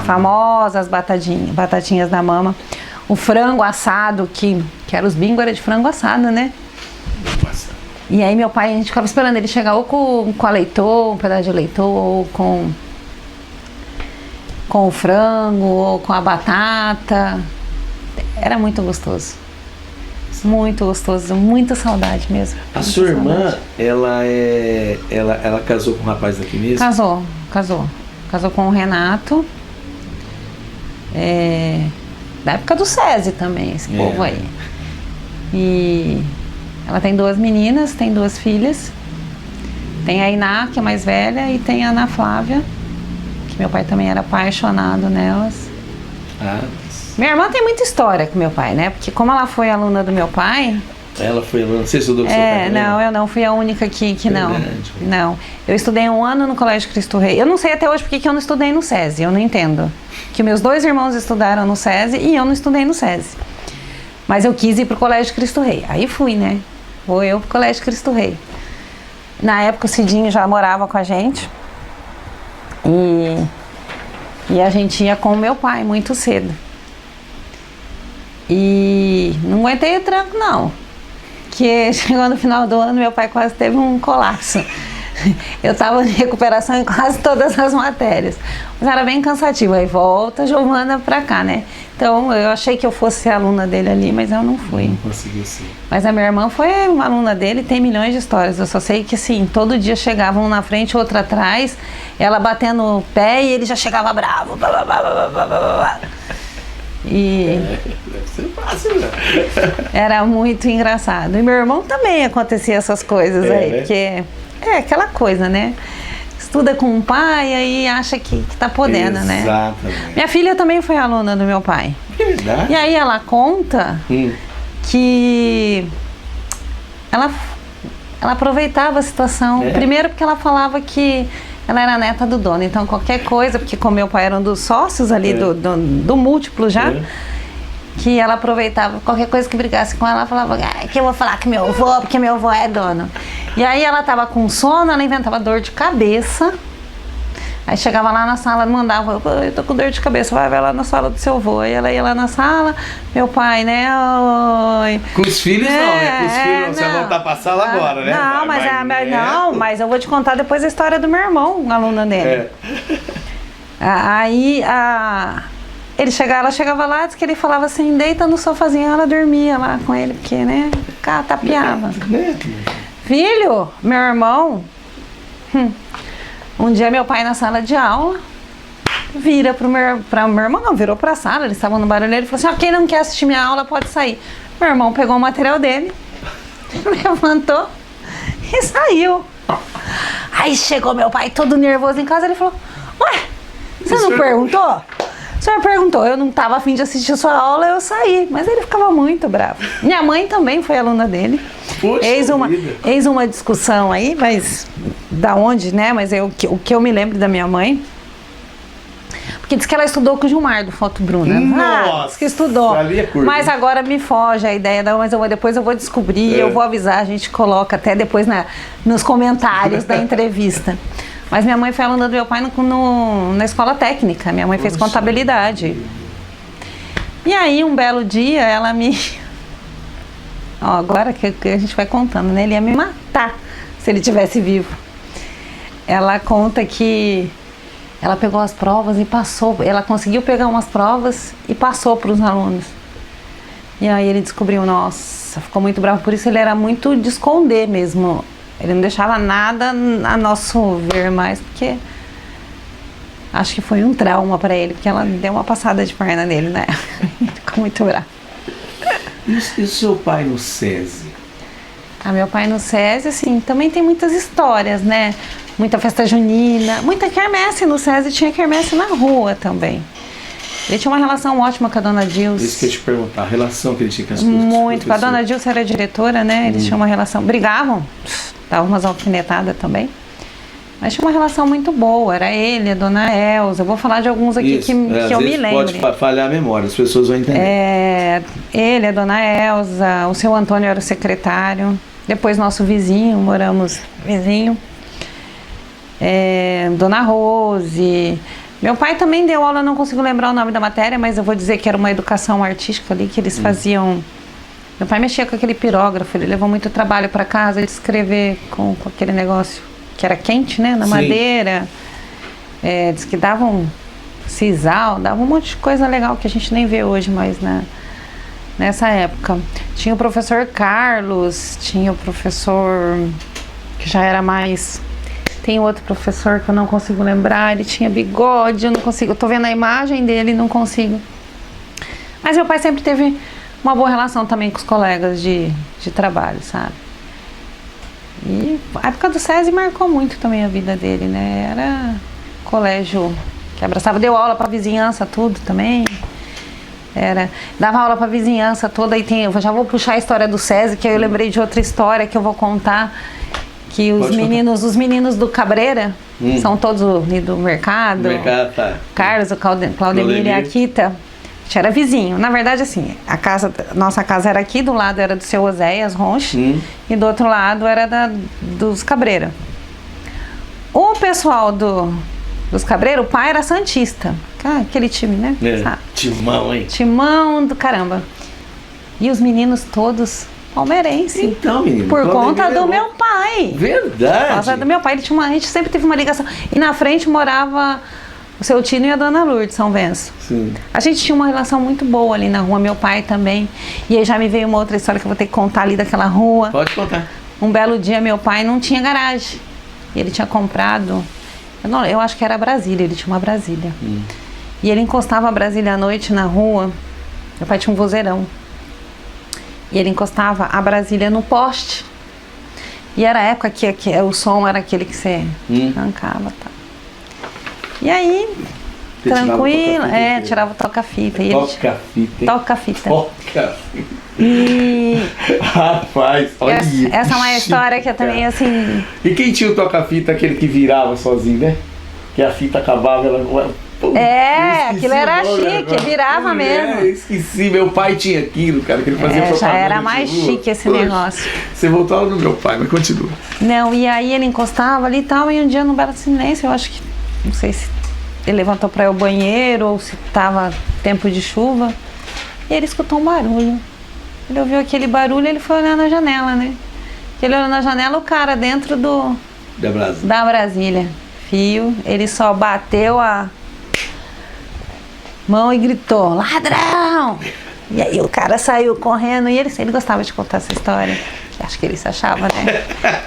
famosas batatinhas da mama. O frango assado, que era os bingos, era de frango assado, né? Nossa. E aí meu pai, a gente ficava esperando ele chegar ou com a leitoa, um pedaço de leitoa, ou com o frango, ou com a batata. Era muito gostoso. Muito gostoso, muita saudade mesmo. A sua irmã, ela casou com um rapaz daqui mesmo? Casou com o Renato. Da época do SESI também, esse povo aí. E ela tem 2 meninas, tem 2 filhas. Tem a Iná, que é mais velha, e tem a Ana Flávia, que meu pai também era apaixonado nelas. Minha irmã tem muita história com meu pai, né? Porque como ela foi aluna do meu pai... Ela foi aluna, você estudou com seu pai? Não, eu não fui a única que não. Não. Eu estudei 1 ano no Colégio Cristo Rei. Eu não sei até hoje porque que eu não estudei no SESI, eu não entendo. Que meus 2 irmãos estudaram no SESI e eu não estudei no SESI. Mas eu quis ir pro Colégio Cristo Rei. Aí fui, né? Vou eu pro Colégio Cristo Rei. Na época o Cidinho já morava com a gente. E a gente ia com o meu pai muito cedo. E não aguentei o tranco, não. Que chegou no final do ano, meu pai quase teve um colapso. Eu estava em recuperação em quase todas as matérias. Mas era bem cansativo. Aí volta a Giovana pra cá, né? Então eu achei que eu fosse ser aluna dele ali, mas eu não fui. Não consegui ser. Mas a minha irmã foi uma aluna dele, tem milhões de histórias. Eu só sei que assim, todo dia chegava um na frente, outro atrás, ela batendo o pé e ele já chegava bravo. Blá, blá, blá, blá, blá, blá. E deve ser fácil, né? Era muito engraçado. E meu irmão também acontecia essas coisas aí, né? porque é aquela coisa, né? Estuda com o pai aí acha que tá podendo, né? Exatamente. Minha filha também foi aluna do meu pai. É verdade. E aí ela conta que ela aproveitava a situação. Primeiro porque ela falava que ela era neta do dono, então qualquer coisa, porque como meu pai era um dos sócios ali do múltiplo já, que ela aproveitava qualquer coisa que brigasse com ela, falava que eu vou falar que meu avô, porque meu avô é dono. E aí ela tava com sono, ela inventava dor de cabeça. Aí chegava lá na sala, mandava, eu tô com dor de cabeça, vai lá na sala do seu avô. Aí ela ia lá na sala, meu pai, né? Oi. Com os filhos não, né? Com os filhos você vai voltar pra sala agora, né? Não, mas eu vou te contar depois a história do meu irmão, aluna dele. Aí ela chegava lá, disse que ele falava assim, deita no sofazinho, ela dormia lá com ele, porque, né? Tapeava. Filho, meu irmão. Um dia meu pai na sala de aula vira pro meu irmão, não, virou pra sala, eles estavam no barulho, ele falou assim, quem não quer assistir minha aula pode sair. Meu irmão pegou o material dele, levantou e saiu. Aí chegou meu pai todo nervoso em casa, ele falou, ué, você não perguntou? O senhor perguntou, eu não estava a fim de assistir sua aula, eu saí. Mas ele ficava muito bravo. Minha mãe também foi aluna dele. Poxa Eis uma discussão aí, mas da onde, né? Mas o que eu me lembro da minha mãe, porque diz que ela estudou com o Gilmar do Foto Bruna. Nossa, diz que estudou. Mas agora me foge a ideia, mas depois eu vou descobrir, eu vou avisar, a gente coloca até depois nos comentários da entrevista. Mas minha mãe foi aluna do meu pai na escola técnica. Minha mãe fez contabilidade. E aí, um belo dia, ela me... agora que a gente vai contando, né? Ele ia me matar se ele tivesse vivo. Ela conta que ela pegou as provas e passou. Ela conseguiu pegar umas provas e passou para os alunos. E aí ele descobriu, nossa, ficou muito bravo. Por isso ele era muito de esconder mesmo. Ele não deixava nada a nosso ver mais, porque acho que foi um trauma para ele, porque ela deu uma passada de perna nele, né? Ele ficou muito bravo. E o seu pai no SESI? Meu pai no SESI, assim, também tem muitas histórias, né? Muita festa junina, muita quermesse no SESI, tinha quermesse na rua também. Ele tinha uma relação ótima com a dona Dilce. Isso que eu ia te perguntar, a relação que ele tinha com as Muito, a dona Dilce era diretora, né? Eles tinham uma relação, brigavam, davam umas alfinetadas também. Mas tinha uma relação muito boa, era ele, a dona Elza. Eu vou falar de alguns aqui que eu me lembro. Pode falhar a memória, as pessoas vão entender. Ele, a dona Elza, o seu Antônio era o secretário. Depois nosso vizinho, moramos vizinho. Dona Rose. Meu pai também deu aula, não consigo lembrar o nome da matéria, mas eu vou dizer que era uma educação artística ali, que eles faziam. Meu pai mexia com aquele pirógrafo, ele levou muito trabalho para casa de escrever com aquele negócio que era quente, né, na madeira. Diz que davam sisal, dava um monte de coisa legal que a gente nem vê hoje mais nessa época. Tinha o professor Carlos, tinha o professor que já era mais... Tem outro professor que eu não consigo lembrar, ele tinha bigode, eu não consigo, eu tô vendo a imagem dele, não consigo. Mas meu pai sempre teve uma boa relação também com os colegas de trabalho, sabe? E a época do SESI marcou muito também a vida dele, né? Era colégio que abraçava, deu aula pra vizinhança, tudo também. Dava aula pra vizinhança toda, e eu já vou puxar a história do SESI, que aí eu lembrei de outra história que eu vou contar. Que os meninos do Cabreira, são todos do mercado. Tá. Carlos, o Claudemir e a Kita, a gente era vizinho. Na verdade, assim, nossa casa era aqui, do lado era do seu Oséias Ronche, e do outro lado era dos Cabreira. O pessoal dos Cabreira, o pai era santista. Aquele time, né? Timão, hein? Timão do caramba. E os meninos todos... palmeirense. Então, menino. Por conta do meu pai. Verdade. Por causa do meu pai. A gente sempre teve uma ligação. E na frente morava o seu Tino e a dona Lourdes, São Venço. Sim. A gente tinha uma relação muito boa ali na rua, meu pai também. E aí já me veio uma outra história que eu vou ter que contar ali daquela rua. Pode contar. Um belo dia, meu pai não tinha garagem. E ele tinha comprado, eu acho que era Brasília, ele tinha uma Brasília. E ele encostava a Brasília à noite na rua. Meu pai tinha um vozeirão. E ele encostava a Brasília no poste. E era a época que o som era aquele que você arrancava, tá? E aí, tranquilo, tirava o toca-fita. Toca-fita. Toca-fita. Toca-fita. E... Rapaz, olha isso. Essa é uma história que eu também, assim... E quem tinha o toca-fita? Aquele que virava sozinho, né? Que a fita acabava, aquilo era chique, virava mesmo. Esqueci, meu pai tinha aquilo, cara, que ele fazia propaganda. Já era mais chique esse negócio. Você voltava no meu pai, mas continua. Não, e aí ele encostava ali e tal, e um dia no belo silêncio, eu acho que, não sei se ele levantou pra ir ao banheiro ou se tava tempo de chuva, e ele escutou um barulho. Ele ouviu aquele barulho e ele foi olhar na janela, né? Ele olhou na janela, o cara dentro da Brasília. Fio, ele só bateu a mão e gritou, ladrão! E aí o cara saiu correndo, e ele gostava de contar essa história. Acho que ele se achava, né?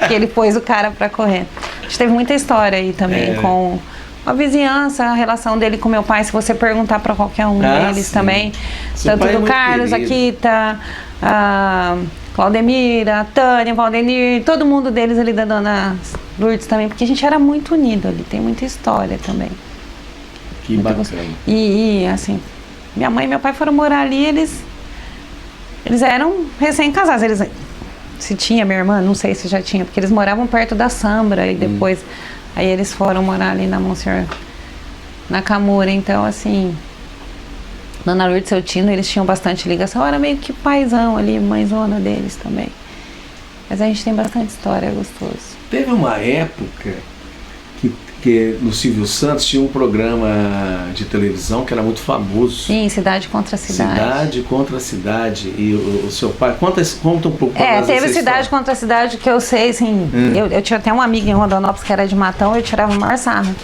Que ele pôs o cara pra correr. A gente teve muita história aí também com a vizinhança, a relação dele com meu pai, se você perguntar pra qualquer um deles também. Seu tanto do Carlos, querido. a Kita, a Claudemira, a Tânia, Valdenir, todo mundo deles ali da dona Lourdes também, porque a gente era muito unido ali, tem muita história também. Que muito bacana. E assim, minha mãe e meu pai foram morar ali, eles eram recém-casados, se tinha minha irmã, não sei se já tinha, porque eles moravam perto da Sambra e depois, aí eles foram morar ali na Monsenhor Nakamura, então assim, Dona Lourdes e seu Tino, eles tinham bastante ligação, era meio que paizão ali, mãezona deles também. Mas a gente tem bastante história, é gostoso. Teve uma época que no Silvio Santos tinha um programa de televisão que era muito famoso. Sim, Cidade contra Cidade. Cidade contra Cidade. E o seu pai, conta um pouco pra nós teve essa Cidade história. contra Cidade que eu sei, assim, eu tinha até uma amiga em Rondonópolis que era de Matão, eu tirava o maior sarro.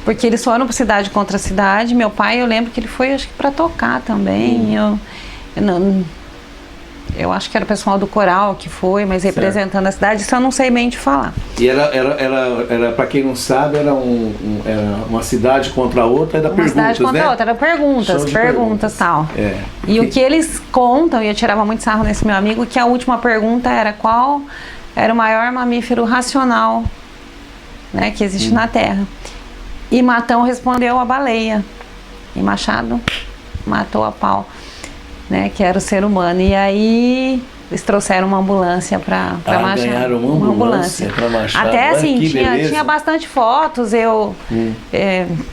Porque eles foram para Cidade contra Cidade, meu pai, eu lembro que ele foi, acho que para tocar também, eu Eu acho que era o pessoal do coral que foi, mas representando a cidade, isso eu não sei bem te falar. E era para quem não sabe, era uma cidade contra a outra, era perguntas, né? Uma cidade contra a outra, era perguntas tal. E o que eles contam, e eu tirava muito sarro nesse meu amigo, que a última pergunta era qual era o maior mamífero racional, né, que existe na Terra. E Matão respondeu a baleia. E Machado matou a pau, né, que era o ser humano. E aí eles trouxeram uma ambulância para Machado. Ganharam uma ambulância para Machado. Até assim, tinha bastante fotos.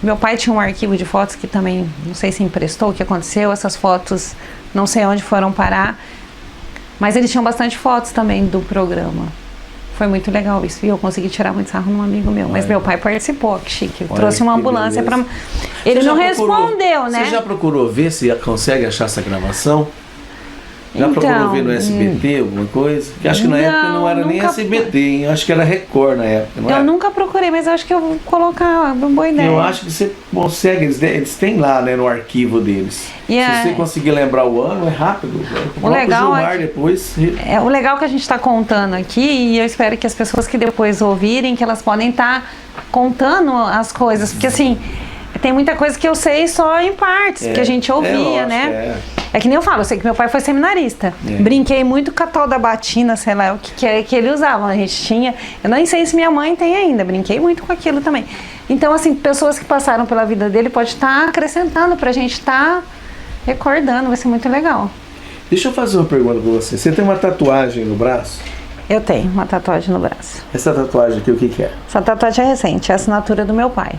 Meu pai tinha um arquivo de fotos que também, não sei se emprestou, o que aconteceu. Essas fotos, não sei onde foram parar. Mas eles tinham bastante fotos também do programa. Foi muito legal isso, e eu consegui tirar muito sarro num amigo meu. Mas meu pai participou, que chique. Trouxe uma ambulância para... Ele não respondeu, né? Você já procurou ver se consegue achar essa gravação? Já procurou ver no SBT, alguma coisa? Porque acho que na época não era nem SBT, hein? Acho que era Record na época, não é? Eu nunca procurei, mas eu acho que eu vou colocar uma boa ideia. Eu acho que você consegue, eles têm lá, né, no arquivo deles. Se você conseguir lembrar o ano, é rápido. O legal depois... o legal que a gente está contando aqui, e eu espero que as pessoas que depois ouvirem, que elas podem estar contando as coisas, porque assim, tem muita coisa que eu sei só em partes, que a gente ouvia, lógico, né? É que nem eu falo, eu sei que meu pai foi seminarista. Brinquei muito com a tal da batina, sei lá, o que ele usava. A gente tinha, eu nem sei se minha mãe tem ainda, brinquei muito com aquilo também. Então, assim, pessoas que passaram pela vida dele pode estar acrescentando pra gente estar recordando, vai ser muito legal. Deixa eu fazer uma pergunta pra você. Você tem uma tatuagem no braço? Eu tenho uma tatuagem no braço. Essa tatuagem aqui, o que é? Essa tatuagem é recente, é a assinatura do meu pai.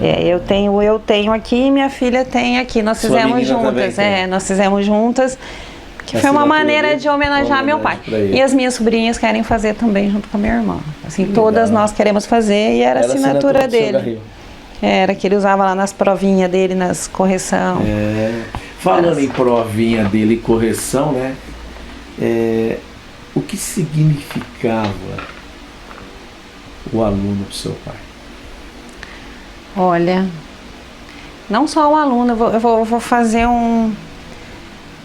Eu tenho aqui e minha filha tem aqui. Nós fizemos juntas. Nós fizemos juntas. Que foi uma maneira de homenagear meu pai. E as minhas sobrinhas querem fazer também junto com a minha irmã. Assim, todas nós queremos fazer e era a assinatura dele. Era que ele usava lá nas provinhas dele, nas correção. Falando em provinha dele e correção, né? O que significava o aluno pro seu pai? Olha, não só o aluno, eu vou fazer um...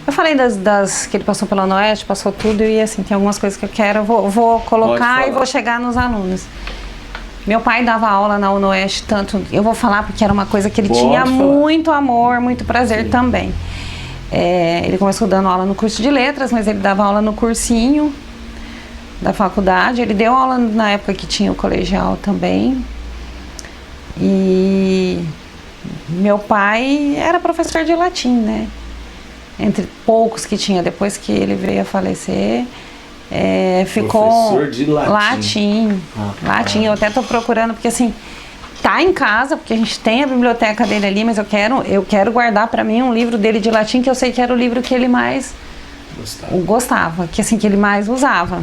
Eu falei das que ele passou pela Noeste, passou tudo, e assim, tem algumas coisas que eu quero, vou colocar e vou chegar nos alunos. Meu pai dava aula na Unoeste, tanto, eu vou falar porque era uma coisa que ele tinha muito amor, muito prazer também. Ele começou dando aula no curso de letras, mas ele dava aula no cursinho da faculdade, ele deu aula na época que tinha o colegial também. E meu pai era professor de latim, né? Entre poucos que tinha, depois que ele veio a falecer, ficou... Professor de latim. Latim, eu até tô procurando, porque assim, tá em casa, porque a gente tem a biblioteca dele ali, mas eu quero guardar para mim um livro dele de latim, que eu sei que era o livro que ele mais gostava, que assim, que ele mais usava.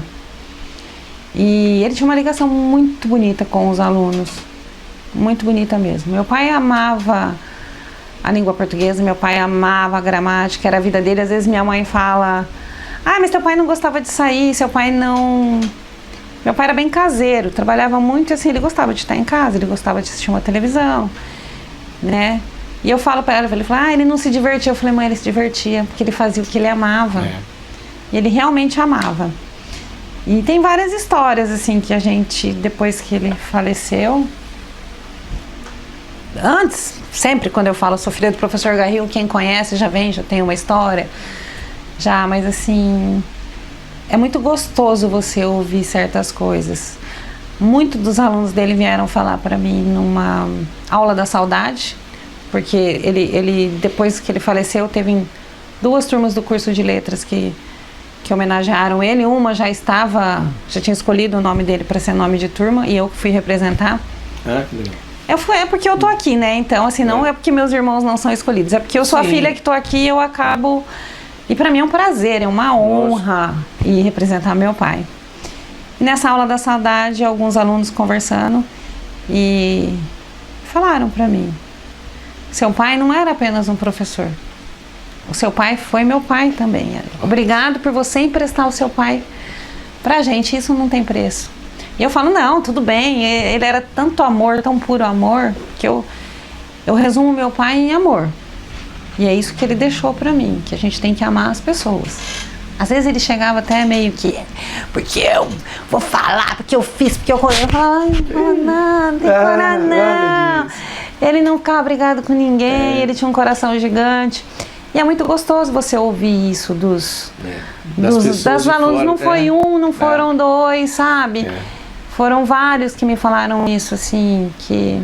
E ele tinha uma ligação muito bonita com os alunos. Muito bonita mesmo. Meu pai amava a língua portuguesa, meu pai amava a gramática, era a vida dele. Às vezes minha mãe fala: mas teu pai não gostava de sair, seu pai não... Meu pai era bem caseiro, trabalhava muito, assim, ele gostava de estar em casa, ele gostava de assistir uma televisão, né? E eu falo para ela, ele fala: ele não se divertia. Eu falei: mãe, ele se divertia, porque ele fazia o que ele amava. E ele realmente amava. E tem várias histórias, assim, que a gente, depois que ele faleceu... Antes, sempre quando eu falo, sou filha do professor Garril, quem conhece já tem uma história, mas assim, é muito gostoso você ouvir certas coisas. Muitos dos alunos dele vieram falar para mim numa aula da saudade, porque ele depois que ele faleceu, teve 2 turmas do curso de letras que homenagearam ele. Uma já tinha escolhido o nome dele para ser nome de turma, e eu fui representar. Que legal. É porque eu tô aqui, né? Então, assim, não é porque meus irmãos não são escolhidos, é porque eu sou a filha que tô aqui, eu acabo... E pra mim é um prazer, é uma honra ir representar meu pai. E nessa aula da saudade, alguns alunos conversando e falaram pra mim: seu pai não era apenas um professor, o seu pai foi meu pai também. Obrigado por você emprestar o seu pai pra gente, isso não tem preço. E eu falo: não, tudo bem, ele era tanto amor, tão puro amor, que eu resumo meu pai em amor. E é isso que ele deixou pra mim, que a gente tem que amar as pessoas. Às vezes ele chegava até meio que, porque eu vou falar, porque eu fiz, porque eu falava, não, não tem coragem, não. Ele não ficava brigado com ninguém, ele tinha um coração gigante. E é muito gostoso você ouvir isso das alunos. Fora, não foi não foram dois, sabe? Foram vários que me falaram isso, assim, que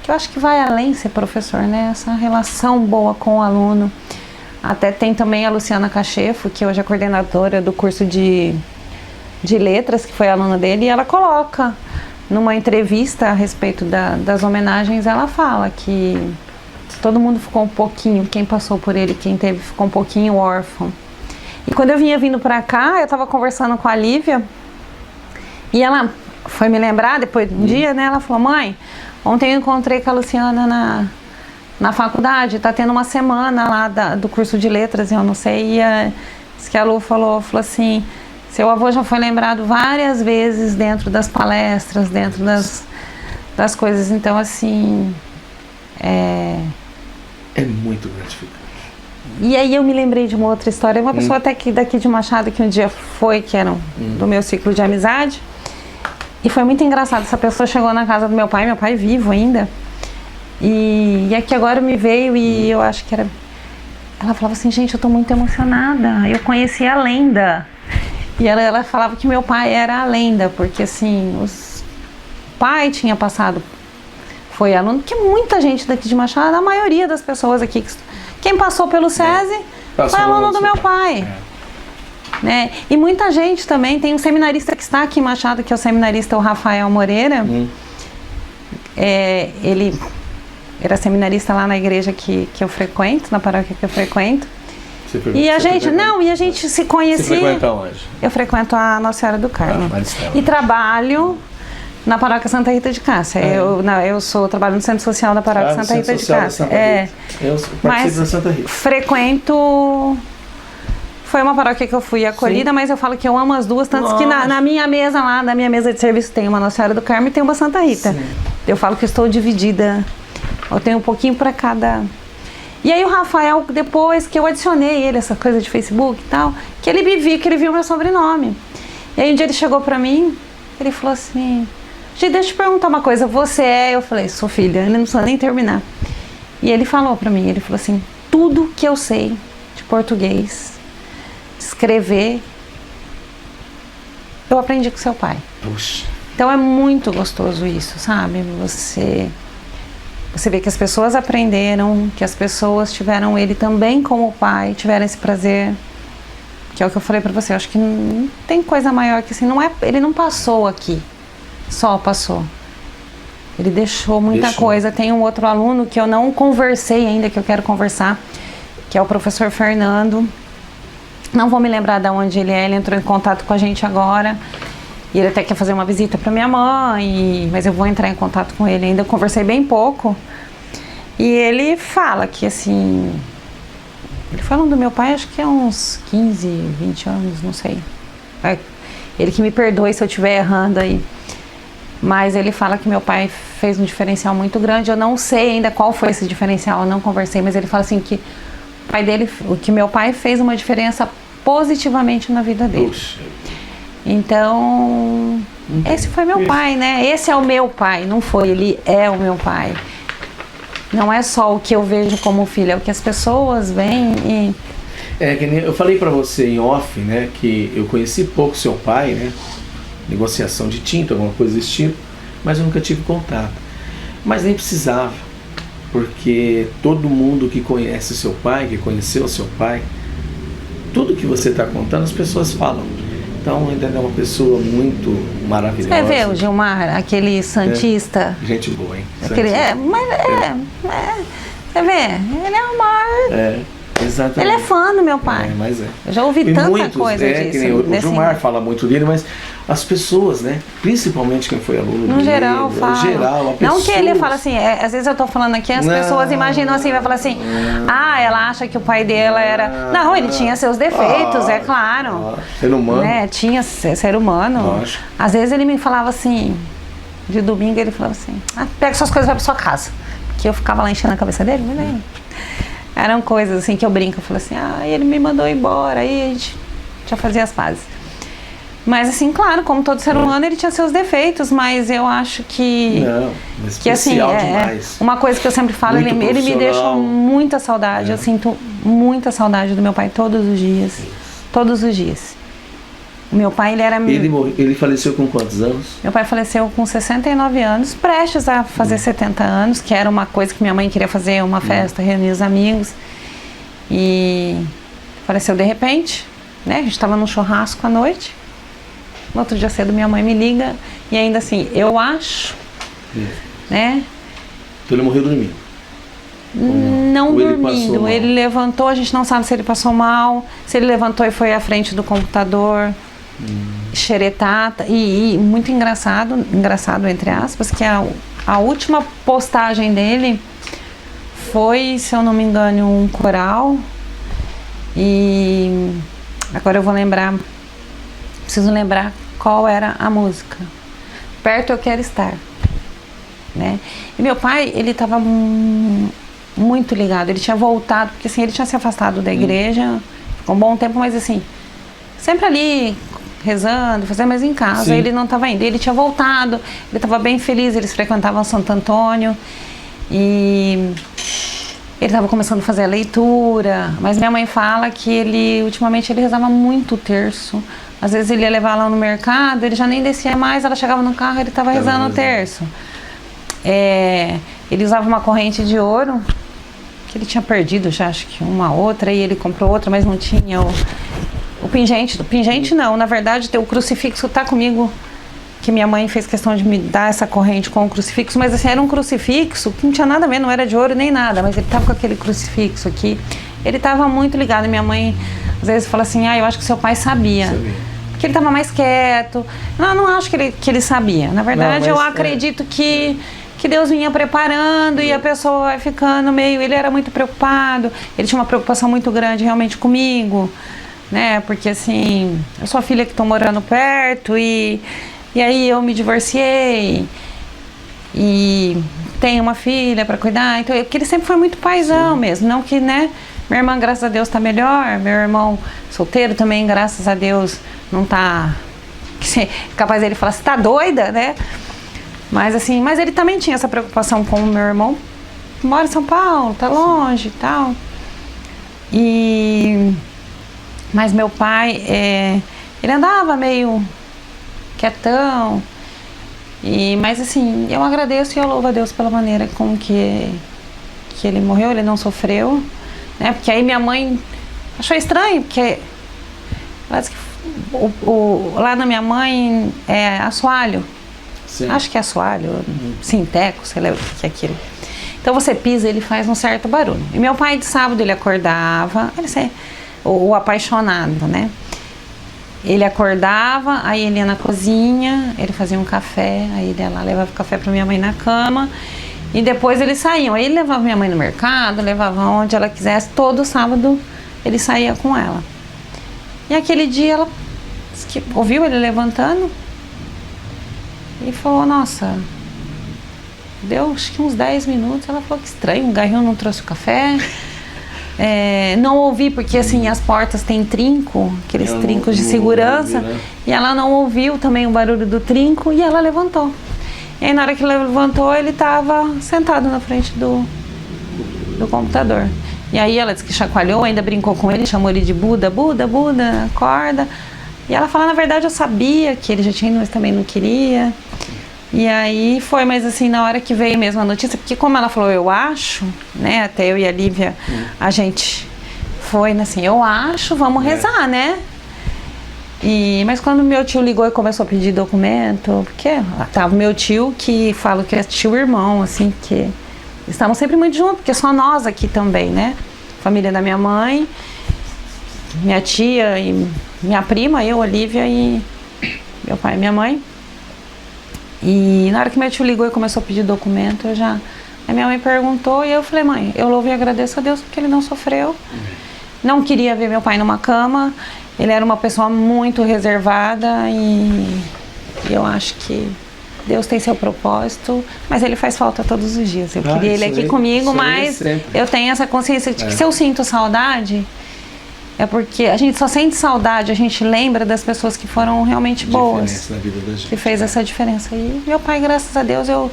eu acho que vai além ser professor, né? Essa relação boa com o aluno. Até tem também a Luciana Cachefo, que hoje é coordenadora do curso de letras, que foi aluna dele, e ela coloca numa entrevista a respeito das homenagens, ela fala que todo mundo ficou um pouquinho, quem passou por ele, quem teve, ficou um pouquinho órfão. E quando eu vinha vindo pra cá, eu tava conversando com a Lívia, e ela foi me lembrar, depois de um dia, né, ela falou, mãe, ontem eu encontrei com a Luciana na faculdade, tá tendo uma semana lá do curso de letras, eu não sei, e que a Lu falou assim, seu avô já foi lembrado várias vezes dentro das palestras, dentro das coisas, então assim, é muito gratificante. E aí eu me lembrei de uma outra história, uma pessoa até que daqui de Machado que um dia foi, que era do meu ciclo de amizade, e foi muito engraçado, essa pessoa chegou na casa do meu pai vivo ainda, e aqui agora me veio e eu acho que era... Ela falava assim, gente, eu tô muito emocionada, eu conheci a lenda. E ela falava que meu pai era a lenda, porque assim, o pai tinha passado, foi aluno, porque muita gente daqui de Machado, a maioria das pessoas aqui, quem passou pelo SESI foi aluno do meu pai. Né? E muita gente também, tem um seminarista que está aqui em Machado, que é o seminarista o Rafael Moreira, ele... Era seminarista lá na igreja que eu frequento, na paróquia que eu frequento. E a gente se conhecia. Você frequenta onde? Eu frequento a Nossa Senhora do Carmo. E trabalho na paróquia Santa Rita de Cássia. Eu trabalho no Centro Social da paróquia Santa Rita de Cássia. Eu participo da Santa Rita. Frequento... Foi uma paróquia que eu fui acolhida, mas eu falo que eu amo as duas, tanto que na minha mesa lá, na minha mesa de serviço, tem uma Nossa Senhora do Carmo e tem uma Santa Rita. Eu falo que estou dividida. Eu tenho um pouquinho para cada. E aí o Rafael, depois que eu adicionei ele, essa coisa de Facebook e tal, que ele viu meu sobrenome. E aí um dia ele chegou para mim, ele falou assim, gente, deixa eu te perguntar uma coisa, você é? Eu falei, sou filha, ele não precisa nem terminar. E ele falou para mim, ele falou assim, tudo que eu sei de português, de escrever, eu aprendi com seu pai. Puxa. Então é muito gostoso isso, sabe? Você vê que as pessoas aprenderam, que as pessoas tiveram ele também como pai, tiveram esse prazer, que é o que eu falei pra você, eu acho que não tem coisa maior que assim, ele não passou aqui, só passou. Ele deixou muita coisa. Tem um outro aluno que eu não conversei ainda, que eu quero conversar, que é o professor Fernando, não vou me lembrar de onde ele é, ele entrou em contato com a gente agora, e ele até quer fazer uma visita para minha mãe, mas eu vou entrar em contato com ele ainda. Eu conversei bem pouco. E ele fala que assim... Ele foi aluno do meu pai, acho que há uns 15, 20 anos, não sei. Ele que me perdoe se eu estiver errando aí. Mas ele fala que meu pai fez um diferencial muito grande. Eu não sei ainda qual foi esse diferencial, eu não conversei. Mas ele fala assim que o pai dele, que meu pai fez uma diferença positivamente na vida dele. Puxa. Então, esse foi meu pai, né? Esse é o meu pai, não foi, ele é o meu pai. Não é só o que eu vejo como filho, é o que as pessoas veem e... eu falei pra você em off, né, que eu conheci pouco seu pai, né? Negociação de tinta, alguma coisa desse tipo, mas eu nunca tive contato. Mas nem precisava, porque todo mundo que conhece seu pai, que conheceu seu pai, tudo que você está contando, as pessoas falam. Então ainda é uma pessoa muito maravilhosa. Você vê o Gilmar, aquele santista. Gente boa, hein? Você vê, ele é o maior. Exatamente. Ele é fã do meu pai. Mas eu já ouvi tanta coisa disso. Que nem o Gilmar fala muito dele, mas as pessoas, né? Principalmente quem foi aluno no geral, fala. Não que ele fala assim, às vezes eu tô falando aqui, as pessoas imaginam assim, vai falar assim, ela acha que o pai dela era... Não, ele tinha seus defeitos, é claro. Ser humano. Né? Tinha ser humano. Lógico. Às vezes ele me falava assim, de domingo ele falava assim, pega suas coisas e vai pra sua casa. Que eu ficava lá enchendo a cabeça dele, mas aí... eram coisas assim que eu brinco, eu falo assim, ele me mandou embora, aí a gente já fazia as pazes. Mas assim, claro, como todo ser humano, ele tinha seus defeitos, mas eu acho que... Não, especial demais. Uma coisa que eu sempre falo, ele me deixou muita saudade, eu sinto muita saudade do meu pai todos os dias, todos os dias. O meu pai, ele era... Ele faleceu com quantos anos? Meu pai faleceu com 69 anos, prestes a fazer 70 anos, que era uma coisa que minha mãe queria fazer, uma festa, reunir os amigos, e faleceu de repente, né, a gente estava num churrasco à noite. No outro dia cedo minha mãe me liga e ainda assim, eu acho, né? Então ele morreu dormindo? Não dormindo, ele levantou, a gente não sabe se ele passou mal, se ele levantou e foi à frente do computador, xeretata, e muito engraçado entre aspas, que a última postagem dele foi, se eu não me engano, um coral, e agora eu vou lembrar, preciso lembrar qual era a música. Perto eu quero estar, né? E meu pai, ele estava muito ligado, ele tinha voltado, porque assim, ele tinha se afastado da igreja, ficou um bom tempo, mas assim, sempre ali, rezando, fazendo, mas em casa, ele não estava indo, ele tinha voltado, ele estava bem feliz, eles frequentavam Santo Antônio, e ele estava começando a fazer a leitura, mas minha mãe fala que ele, ultimamente, ele rezava muito o terço. Às vezes ele ia levar lá no mercado, ele já nem descia mais, ela chegava no carro, ele estava rezando o terço. Ele usava uma corrente de ouro, que ele tinha perdido já, acho que uma outra, e ele comprou outra, mas não tinha o pingente. O pingente não, na verdade, o crucifixo está comigo, que minha mãe fez questão de me dar essa corrente com o crucifixo, mas assim, era um crucifixo que não tinha nada a ver, não era de ouro nem nada, mas ele estava com aquele crucifixo aqui, ele estava muito ligado. Minha mãe às vezes fala assim, eu acho que seu pai sabia. Que ele estava mais quieto. Não acho que ele sabia. Na verdade, eu acredito que Deus vinha preparando e a pessoa vai ficando meio... Ele era muito preocupado, ele tinha uma preocupação muito grande realmente comigo, né? Porque assim, eu sou a filha que estou morando perto e aí eu me divorciei e tenho uma filha para cuidar. Então, porque ele sempre foi muito paizão mesmo. Não que, né? Minha irmã, graças a Deus, está melhor. Meu irmão solteiro também, graças a Deus, não tá capaz dele falar, você tá doida, né? Mas assim, mas ele também tinha essa preocupação com o meu irmão, mora em São Paulo, tá longe e tal. Mas meu pai, ele andava meio quietão, mas assim, eu agradeço e eu louvo a Deus pela maneira com que ele morreu, ele não sofreu, né? Porque aí minha mãe achou estranho, porque parece que lá na minha mãe é assoalho. Sim. Acho que é assoalho, sinteco, sei lá o que é aquilo. Então você pisa, ele faz um certo barulho. E meu pai de sábado ele acordava, o apaixonado, né? Ele acordava, aí ele ia na cozinha, ele fazia um café, aí ele ia lá, levava o café pra minha mãe na cama, e depois eles saíam. Aí ele levava minha mãe no mercado, levava onde ela quisesse, todo sábado ele saía com ela. E aquele dia ela ouviu ele levantando e falou, nossa, deu acho que uns 10 minutos, ela falou que estranho, o Garrinho não trouxe o café. Não ouvi, porque assim, as portas têm trinco, aqueles trincos de segurança, ouvi, né? E ela não ouviu também o barulho do trinco e ela levantou. E aí na hora que ele levantou, ele estava sentado na frente do computador. E aí ela disse que chacoalhou, ainda brincou com ele, chamou ele de Buda, acorda. E ela fala, na verdade eu sabia que ele já tinha ido, mas também não queria. E aí foi, mas assim, na hora que veio mesmo a notícia, porque como ela falou, eu acho, né, até eu e a Lívia, a gente foi assim, eu acho, vamos rezar, né? Mas quando meu tio ligou e começou a pedir documento, porque tava meu tio, que falo que é tio irmão, assim, que estavam sempre muito juntos, porque só nós aqui também, né? Família da minha mãe, minha tia e minha prima, eu, Olivia e meu pai e minha mãe. E na hora que meu tio ligou e começou a pedir documento, aí minha mãe perguntou e eu falei, mãe, eu louvo e agradeço a Deus porque ele não sofreu. Não queria ver meu pai numa cama, ele era uma pessoa muito reservada e eu acho que Deus tem seu propósito, mas ele faz falta todos os dias. Eu queria ele aqui comigo, mas eu tenho essa consciência de que se eu sinto saudade, é porque a gente só sente saudade, a gente lembra das pessoas que foram realmente boas, na vida da gente, que fez essa diferença. E meu pai, graças a Deus, eu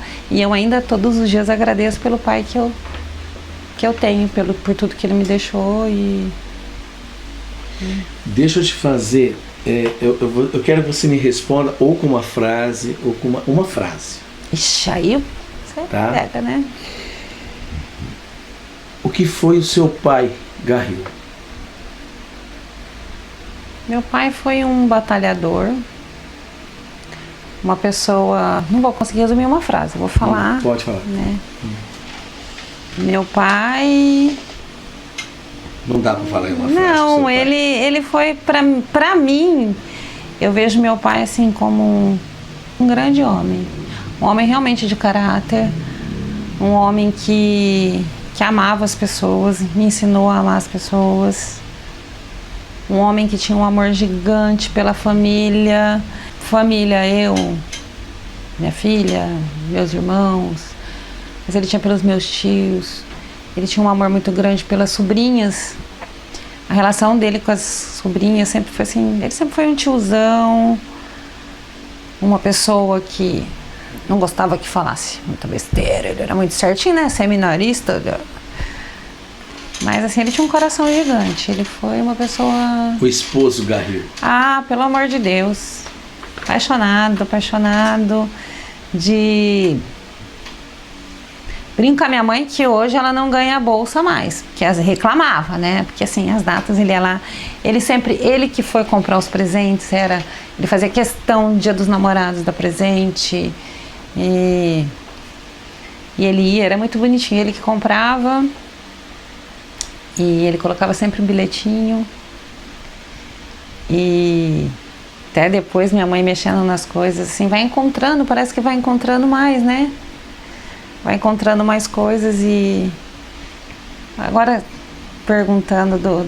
ainda todos os dias agradeço pelo pai que eu tenho, por tudo que ele me deixou. Deixa eu te fazer, eu quero que você me responda ou com uma frase ou com uma frase. Ixi, aí você pega, né? O que foi o seu pai, Garril? Meu pai foi um batalhador, uma pessoa... Não vou conseguir resumir uma frase, vou falar. Pode falar. Né? Meu pai... Não dá para falar em uma frase. Não, ele foi, pra mim, eu vejo meu pai assim como um grande homem. Um homem realmente de caráter, um homem que amava as pessoas, me ensinou a amar as pessoas. Um homem que tinha um amor gigante pela família. Família, eu, minha filha, meus irmãos. Mas ele tinha pelos meus tios. Ele tinha um amor muito grande pelas sobrinhas. A relação dele com as sobrinhas sempre foi assim... Ele sempre foi um tiozão. Uma pessoa que não gostava que falasse muita besteira. Ele era muito certinho, né? Seminarista. Mas assim, ele tinha um coração gigante. Ele foi uma pessoa... O esposo Garril. Ah, pelo amor de Deus. Apaixonado de... Brinco com a minha mãe que hoje ela não ganha a bolsa mais, porque ela reclamava, né? Porque assim, as datas ele ia lá, ele que foi comprar os presentes, ele fazia questão do Dia dos Namorados dar presente, e ele ia, era muito bonitinho, ele que comprava, e ele colocava sempre um bilhetinho, e até depois minha mãe mexendo nas coisas, assim, parece que vai encontrando mais, né? Vai encontrando mais coisas. E agora perguntando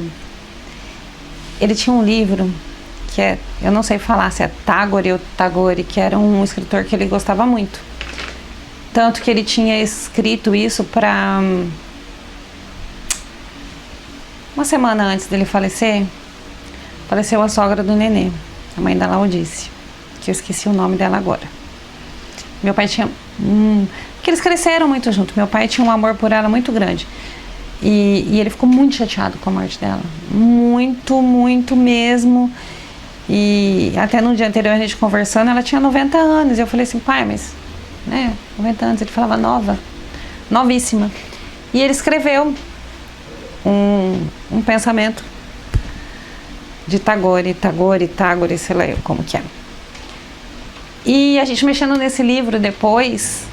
ele tinha um livro que eu não sei falar se é Tagore ou Tagore, que era um escritor que ele gostava muito, tanto que ele tinha escrito isso para uma semana antes dele falecer. Faleceu a sogra do Nenê, a mãe da Laodice, que eu esqueci o nome dela agora. Meu pai tinha porque eles cresceram muito junto. Meu pai tinha um amor por ela muito grande. E ele ficou muito chateado com a morte dela. Muito, muito mesmo. E até no dia anterior a gente conversando, ela tinha 90 anos. E eu falei assim, pai, mas... né, 90 anos. Ele falava novíssima. E ele escreveu um pensamento de Tagore, sei lá eu como que é. E a gente mexendo nesse livro depois...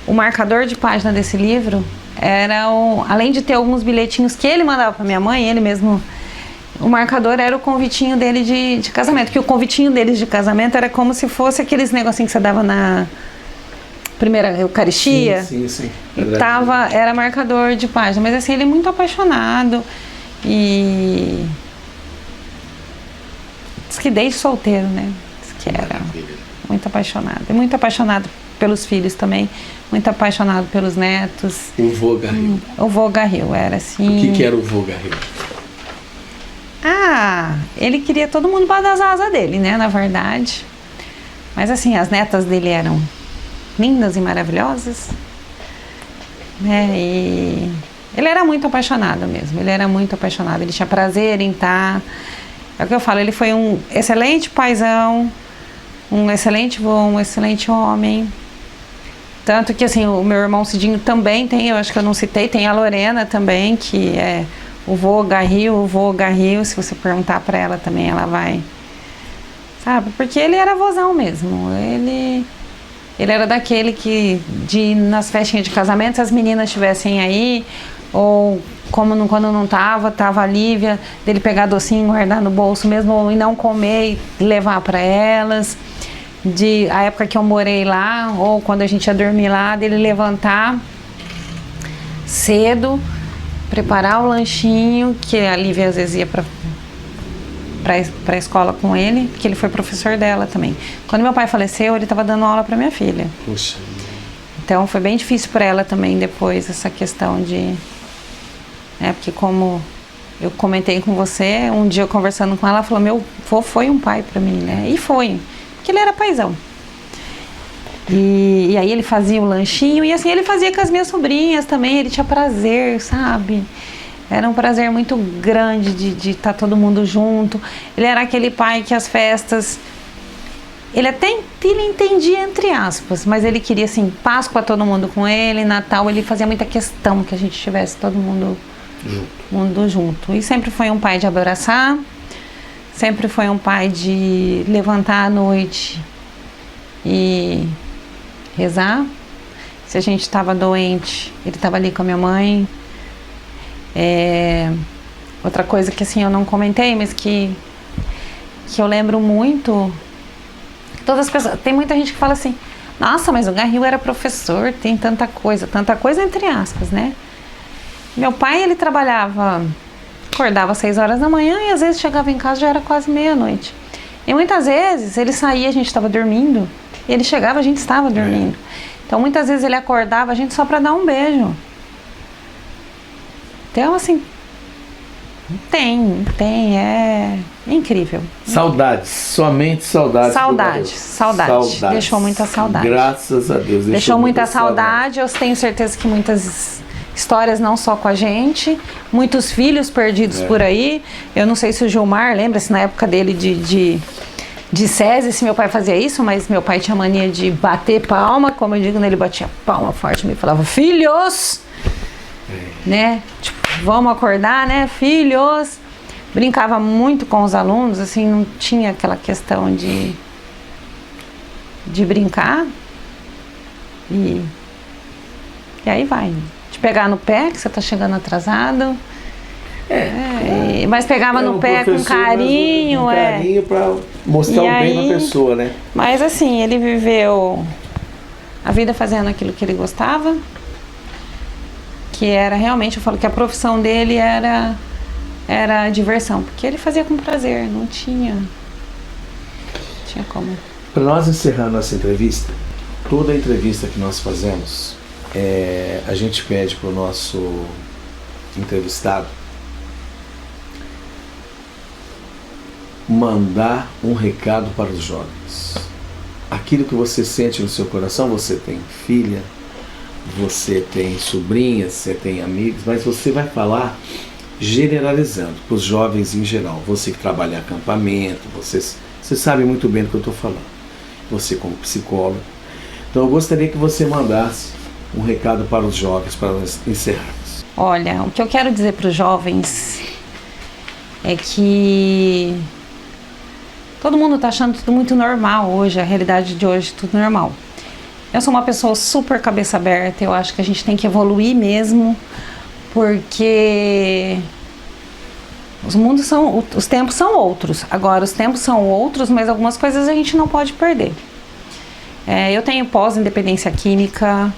O marcador de página desse livro era, além de ter alguns bilhetinhos que ele mandava para minha mãe, ele mesmo, o marcador era o convitinho dele de casamento, que o convitinho deles de casamento era como se fosse aqueles negocinhos que você dava na primeira Eucaristia. Sim. Era marcador de página, mas assim, ele é muito apaixonado e diz que desde solteiro, né? Diz que era muito apaixonado. E muito apaixonado pelos filhos também, muito apaixonado pelos netos. O vô Garril. O vô Garril, era assim... O que era o vô Garril? Ele queria todo mundo para das asas dele, né, na verdade. Mas assim, as netas dele eram lindas e maravilhosas, né, e ele era muito apaixonado mesmo, ele tinha prazer em estar... É o que eu falo, ele foi um excelente paizão, um excelente vô, um excelente homem. Tanto que assim, o meu irmão Cidinho também tem, eu acho que eu não citei, tem a Lorena também, que é o vô Garril, se você perguntar pra ela também, ela vai, sabe, porque ele era vozão mesmo, ele era daquele que, nas festinhas de casamento, se as meninas estivessem aí, ou quando não tava a Lívia, dele pegar docinho, guardar no bolso mesmo, e não comer e levar pra elas. A época que eu morei lá, ou quando a gente ia dormir lá, dele levantar cedo, preparar o lanchinho, que a Lívia às vezes ia para a escola com ele, porque ele foi professor dela também. Quando meu pai faleceu, ele estava dando aula para minha filha. Puxa. Então foi bem difícil para ela também depois essa questão de... porque como eu comentei com você, um dia eu conversando com ela, ela falou, meu avô foi um pai para mim, né? E foi, porque ele era paizão. E aí ele fazia o lanchinho, e assim, ele fazia com as minhas sobrinhas também, ele tinha prazer, sabe? Era um prazer muito grande de estar todo mundo junto. Ele era aquele pai que as festas... Ele entendia entre aspas, mas ele queria assim, Páscoa todo mundo com ele, Natal ele fazia muita questão que a gente tivesse todo mundo junto. E sempre foi um pai de abraçar, sempre foi um pai de levantar à noite e rezar. Se a gente estava doente, ele estava ali com a minha mãe. Outra coisa que assim eu não comentei, mas que eu lembro muito... Todas as pessoas, tem muita gente que fala assim, nossa, mas o Garril era professor, tem tanta coisa entre aspas, né? Meu pai, ele acordava às 6 horas da manhã e às vezes chegava em casa já era quase meia-noite. E muitas vezes ele saía, a gente estava dormindo, e ele chegava, a gente estava dormindo. Então muitas vezes ele acordava a gente só para dar um beijo. Então assim, é incrível. Saudades, somente saudades. Saudade. Deixou muita saudade. Graças a Deus. Deixou muita saudade. Eu tenho certeza que muitas histórias, não só com a gente, muitos filhos perdidos por aí. Eu não sei se o Gilmar lembra-se na época dele de SESI, se meu pai fazia isso, mas meu pai tinha mania de bater palma, como eu digo, ele batia palma forte, me falava, filhos! Né? Tipo, vamos acordar, né, filhos? Brincava muito com os alunos, assim, não tinha aquela questão de brincar. E aí vai. De pegar no pé, que você tá chegando atrasado. Mas pegava no pé com carinho. Carinho pra mostrar o bem da pessoa, né? Mas assim, ele viveu a vida fazendo aquilo que ele gostava. Que era realmente, eu falo que a profissão dele era diversão, porque ele fazia com prazer, não tinha como. Para nós encerrar nossa entrevista, toda entrevista que nós fazemos, a gente pede para o nosso entrevistado mandar um recado para os jovens. Aquilo que você sente no seu coração, você tem filha, você tem sobrinhas, você tem amigos, mas você vai falar generalizando para os jovens em geral. Você que trabalha em acampamento, você sabe muito bem do que eu estou falando. Você como psicólogo. Então eu gostaria que você mandasse um recado para os jovens, para nós encerrarmos. Olha, o que eu quero dizer para os jovens é que todo mundo está achando tudo muito normal hoje, a realidade de hoje, tudo normal. Eu sou uma pessoa super cabeça aberta, eu acho que a gente tem que evoluir mesmo, porque os tempos são outros. Agora, os tempos são outros, mas algumas coisas a gente não pode perder. Eu tenho pós-independência química,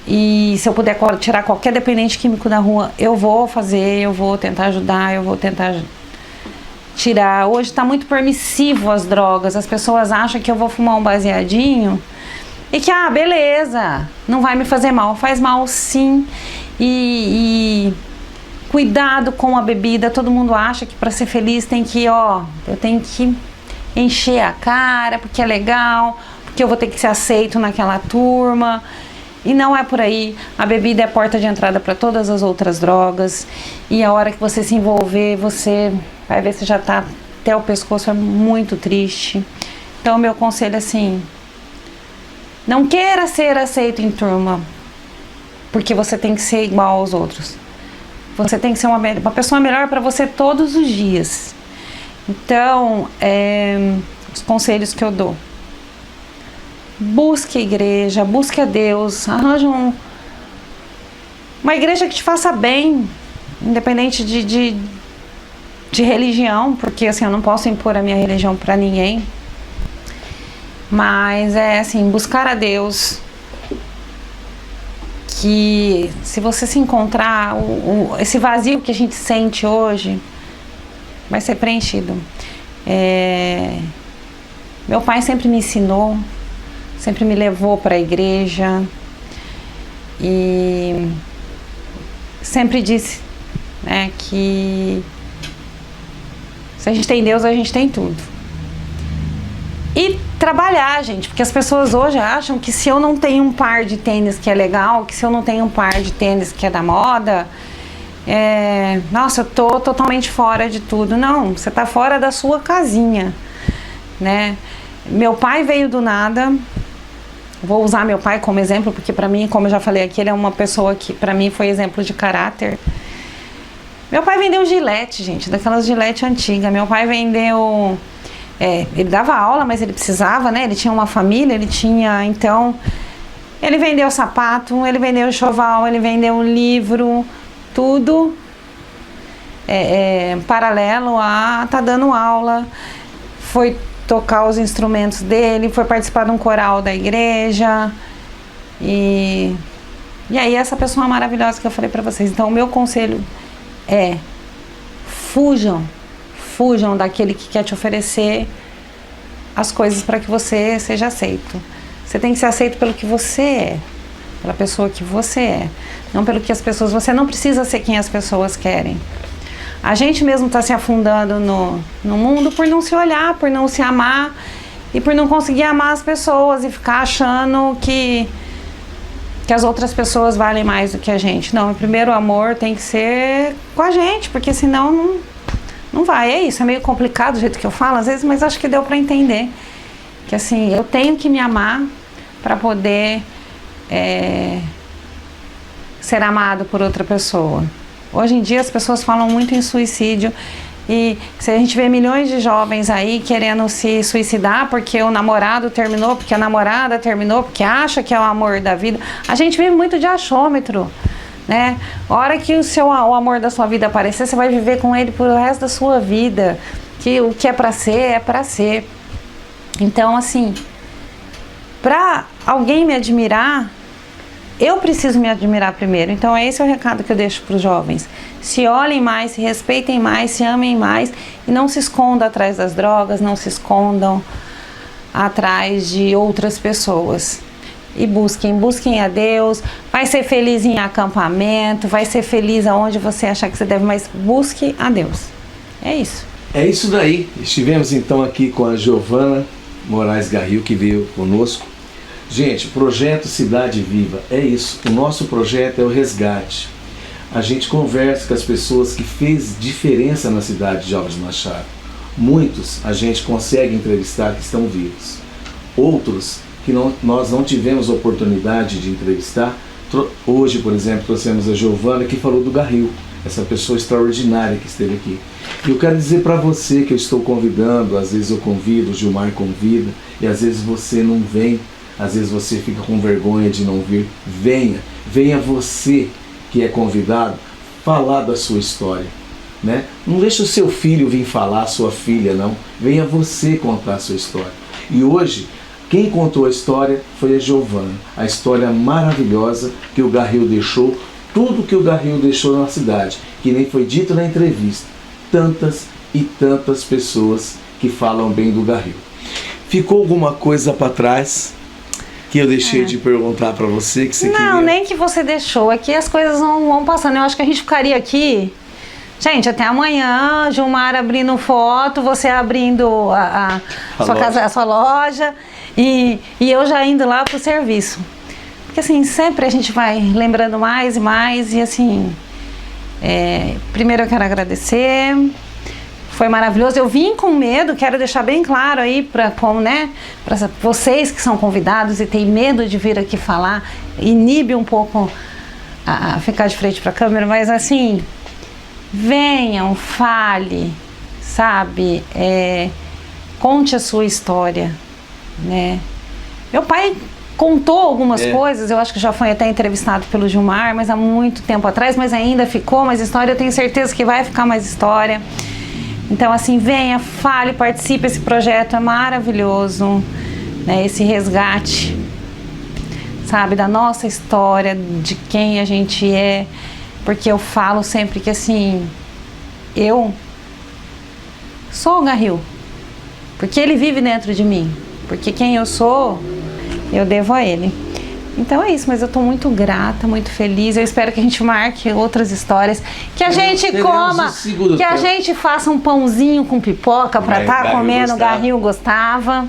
e se eu puder tirar qualquer dependente químico da rua, eu vou fazer, eu vou tentar ajudar, eu vou tentar tirar. Hoje está muito permissivo as drogas, as pessoas acham que eu vou fumar um baseadinho e que, beleza, não vai me fazer mal. Faz mal sim. E cuidado com a bebida. Todo mundo acha que para ser feliz tem que, eu tenho que encher a cara porque é legal, porque eu vou ter que ser aceito naquela turma. E não é por aí. A bebida é a porta de entrada para todas as outras drogas. E a hora que você se envolver, você vai ver se já tá até o pescoço. É muito triste. Então, meu conselho é assim: não queira ser aceito em turma, porque você tem que ser igual aos outros. Você tem que ser uma pessoa melhor para você todos os dias. Então, os conselhos que eu dou: busque a igreja, busque a Deus, arranje uma igreja que te faça bem, independente de religião, porque assim, eu não posso impor a minha religião para ninguém. Mas assim, buscar a Deus, que se você se encontrar, esse vazio que a gente sente hoje, vai ser preenchido. Meu pai sempre me ensinou, sempre me levou para a igreja e sempre disse, né, que se a gente tem Deus, a gente tem tudo. E trabalhar, gente, porque as pessoas hoje acham que se eu não tenho um par de tênis que é legal, que se eu não tenho um par de tênis que é da moda, nossa, eu tô totalmente fora de tudo. Não, você tá fora da sua casinha, né? Meu pai veio do nada. Vou usar meu pai como exemplo, porque para mim, como eu já falei aqui, ele é uma pessoa que para mim foi exemplo de caráter. Meu pai vendeu Gillette, gente, daquelas Gillette antigas. Meu pai vendeu... ele dava aula, mas ele precisava, né? Ele tinha uma família, então... Ele vendeu sapato, ele vendeu enxoval, ele vendeu livro, tudo paralelo a tá dando aula. Foi tocar os instrumentos dele, foi participar de um coral da igreja. E aí essa pessoa maravilhosa que eu falei pra vocês. Então o meu conselho é: fujam daquele que quer te oferecer as coisas para que você seja aceito. Você tem que ser aceito pelo que você é, pela pessoa que você é, não pelo que as pessoas... Você não precisa ser quem as pessoas querem. A gente mesmo está se afundando no mundo por não se olhar, por não se amar e por não conseguir amar as pessoas e ficar achando que as outras pessoas valem mais do que a gente. Não, o primeiro amor tem que ser com a gente, porque senão não vai. É isso, é meio complicado o jeito que eu falo às vezes, mas acho que deu para entender. Que assim, eu tenho que me amar para poder ser amado por outra pessoa. Hoje em dia as pessoas falam muito em suicídio e se a gente vê milhões de jovens aí querendo se suicidar porque o namorado terminou, porque a namorada terminou, porque acha que é o amor da vida. A gente vive muito de achômetro, né? A hora que o amor da sua vida aparecer, você vai viver com ele pro resto da sua vida. Que o que é pra ser, é pra ser. Então, assim, pra alguém me admirar, eu preciso me admirar primeiro. Então esse é o recado que eu deixo para os jovens. Se olhem mais, se respeitem mais, se amem mais e não se escondam atrás das drogas, não se escondam atrás de outras pessoas. E busquem a Deus. Vai ser feliz em acampamento, vai ser feliz aonde você achar que você deve, mas busque a Deus. É isso. É isso daí. Estivemos então aqui com a Giovana Moraes Garril, que veio conosco. Gente, projeto Cidade Viva, é isso. O nosso projeto é o resgate. A gente conversa com as pessoas que fez diferença na cidade de Alves Machado. Muitos a gente consegue entrevistar que estão vivos. Outros que nós não tivemos oportunidade de entrevistar. Hoje, por exemplo, trouxemos a Giovana, que falou do Garril, essa pessoa extraordinária que esteve aqui. E eu quero dizer para você que eu estou convidando, às vezes eu convido, o Gilmar convida, e às vezes você não vem. Às vezes você fica com vergonha de não vir. Venha você que é convidado falar da sua história, né? Não deixe o seu filho vir falar, a sua filha, não. Venha você contar a sua história. E hoje, quem contou a história foi a Giovana. A história maravilhosa que o Garril deixou, tudo que o Garril deixou na cidade, que nem foi dito na entrevista. Tantas e tantas pessoas que falam bem do Garril. Ficou alguma coisa para trás que eu deixei de perguntar para você, que você queria? Não, nem que você deixou. Aqui as coisas vão passando. Eu acho que a gente ficaria aqui, gente, até amanhã. Gilmar abrindo foto, você abrindo a sua casa, a sua loja e eu já indo lá pro serviço. Porque assim, sempre a gente vai lembrando mais e mais. E assim, primeiro eu quero agradecer. Foi maravilhoso. Eu vim com medo, quero deixar bem claro aí para vocês que são convidados e têm medo de vir aqui falar, inibe um pouco a ficar de frente para a câmera, mas assim, venham, fale, sabe? Conte a sua história, né? Meu pai contou algumas coisas, eu acho que já foi até entrevistado pelo Gilmar, mas há muito tempo atrás, mas ainda ficou mais história, eu tenho certeza que vai ficar mais história. Então, assim, venha, fale, participe, esse projeto é maravilhoso, né? Esse resgate, sabe, da nossa história, de quem a gente é, porque eu falo sempre que, assim, eu sou o Garril. Porque ele vive dentro de mim. Porque quem eu sou, eu devo a ele. Então é isso, mas eu tô muito grata, muito feliz. Eu espero que a gente marque outras histórias. Que a gente coma, que a gente faça um pãozinho com pipoca para estar comendo. O Garril gostava.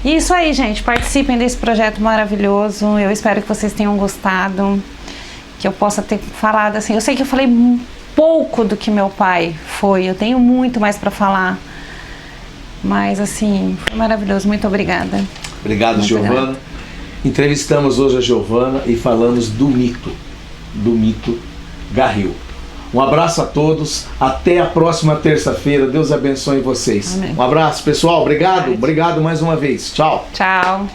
Isso aí, gente. Participem desse projeto maravilhoso. Eu espero que vocês tenham gostado. Que eu possa ter falado assim. Eu sei que eu falei pouco do que meu pai foi. Eu tenho muito mais para falar. Mas assim, foi maravilhoso. Muito obrigada. Obrigado, Giovana. Entrevistamos hoje a Giovana e falamos do mito Garril. Um abraço a todos, até a próxima terça-feira. Deus abençoe vocês. Amém. Um abraço, pessoal. Obrigado mais uma vez. Tchau. Tchau.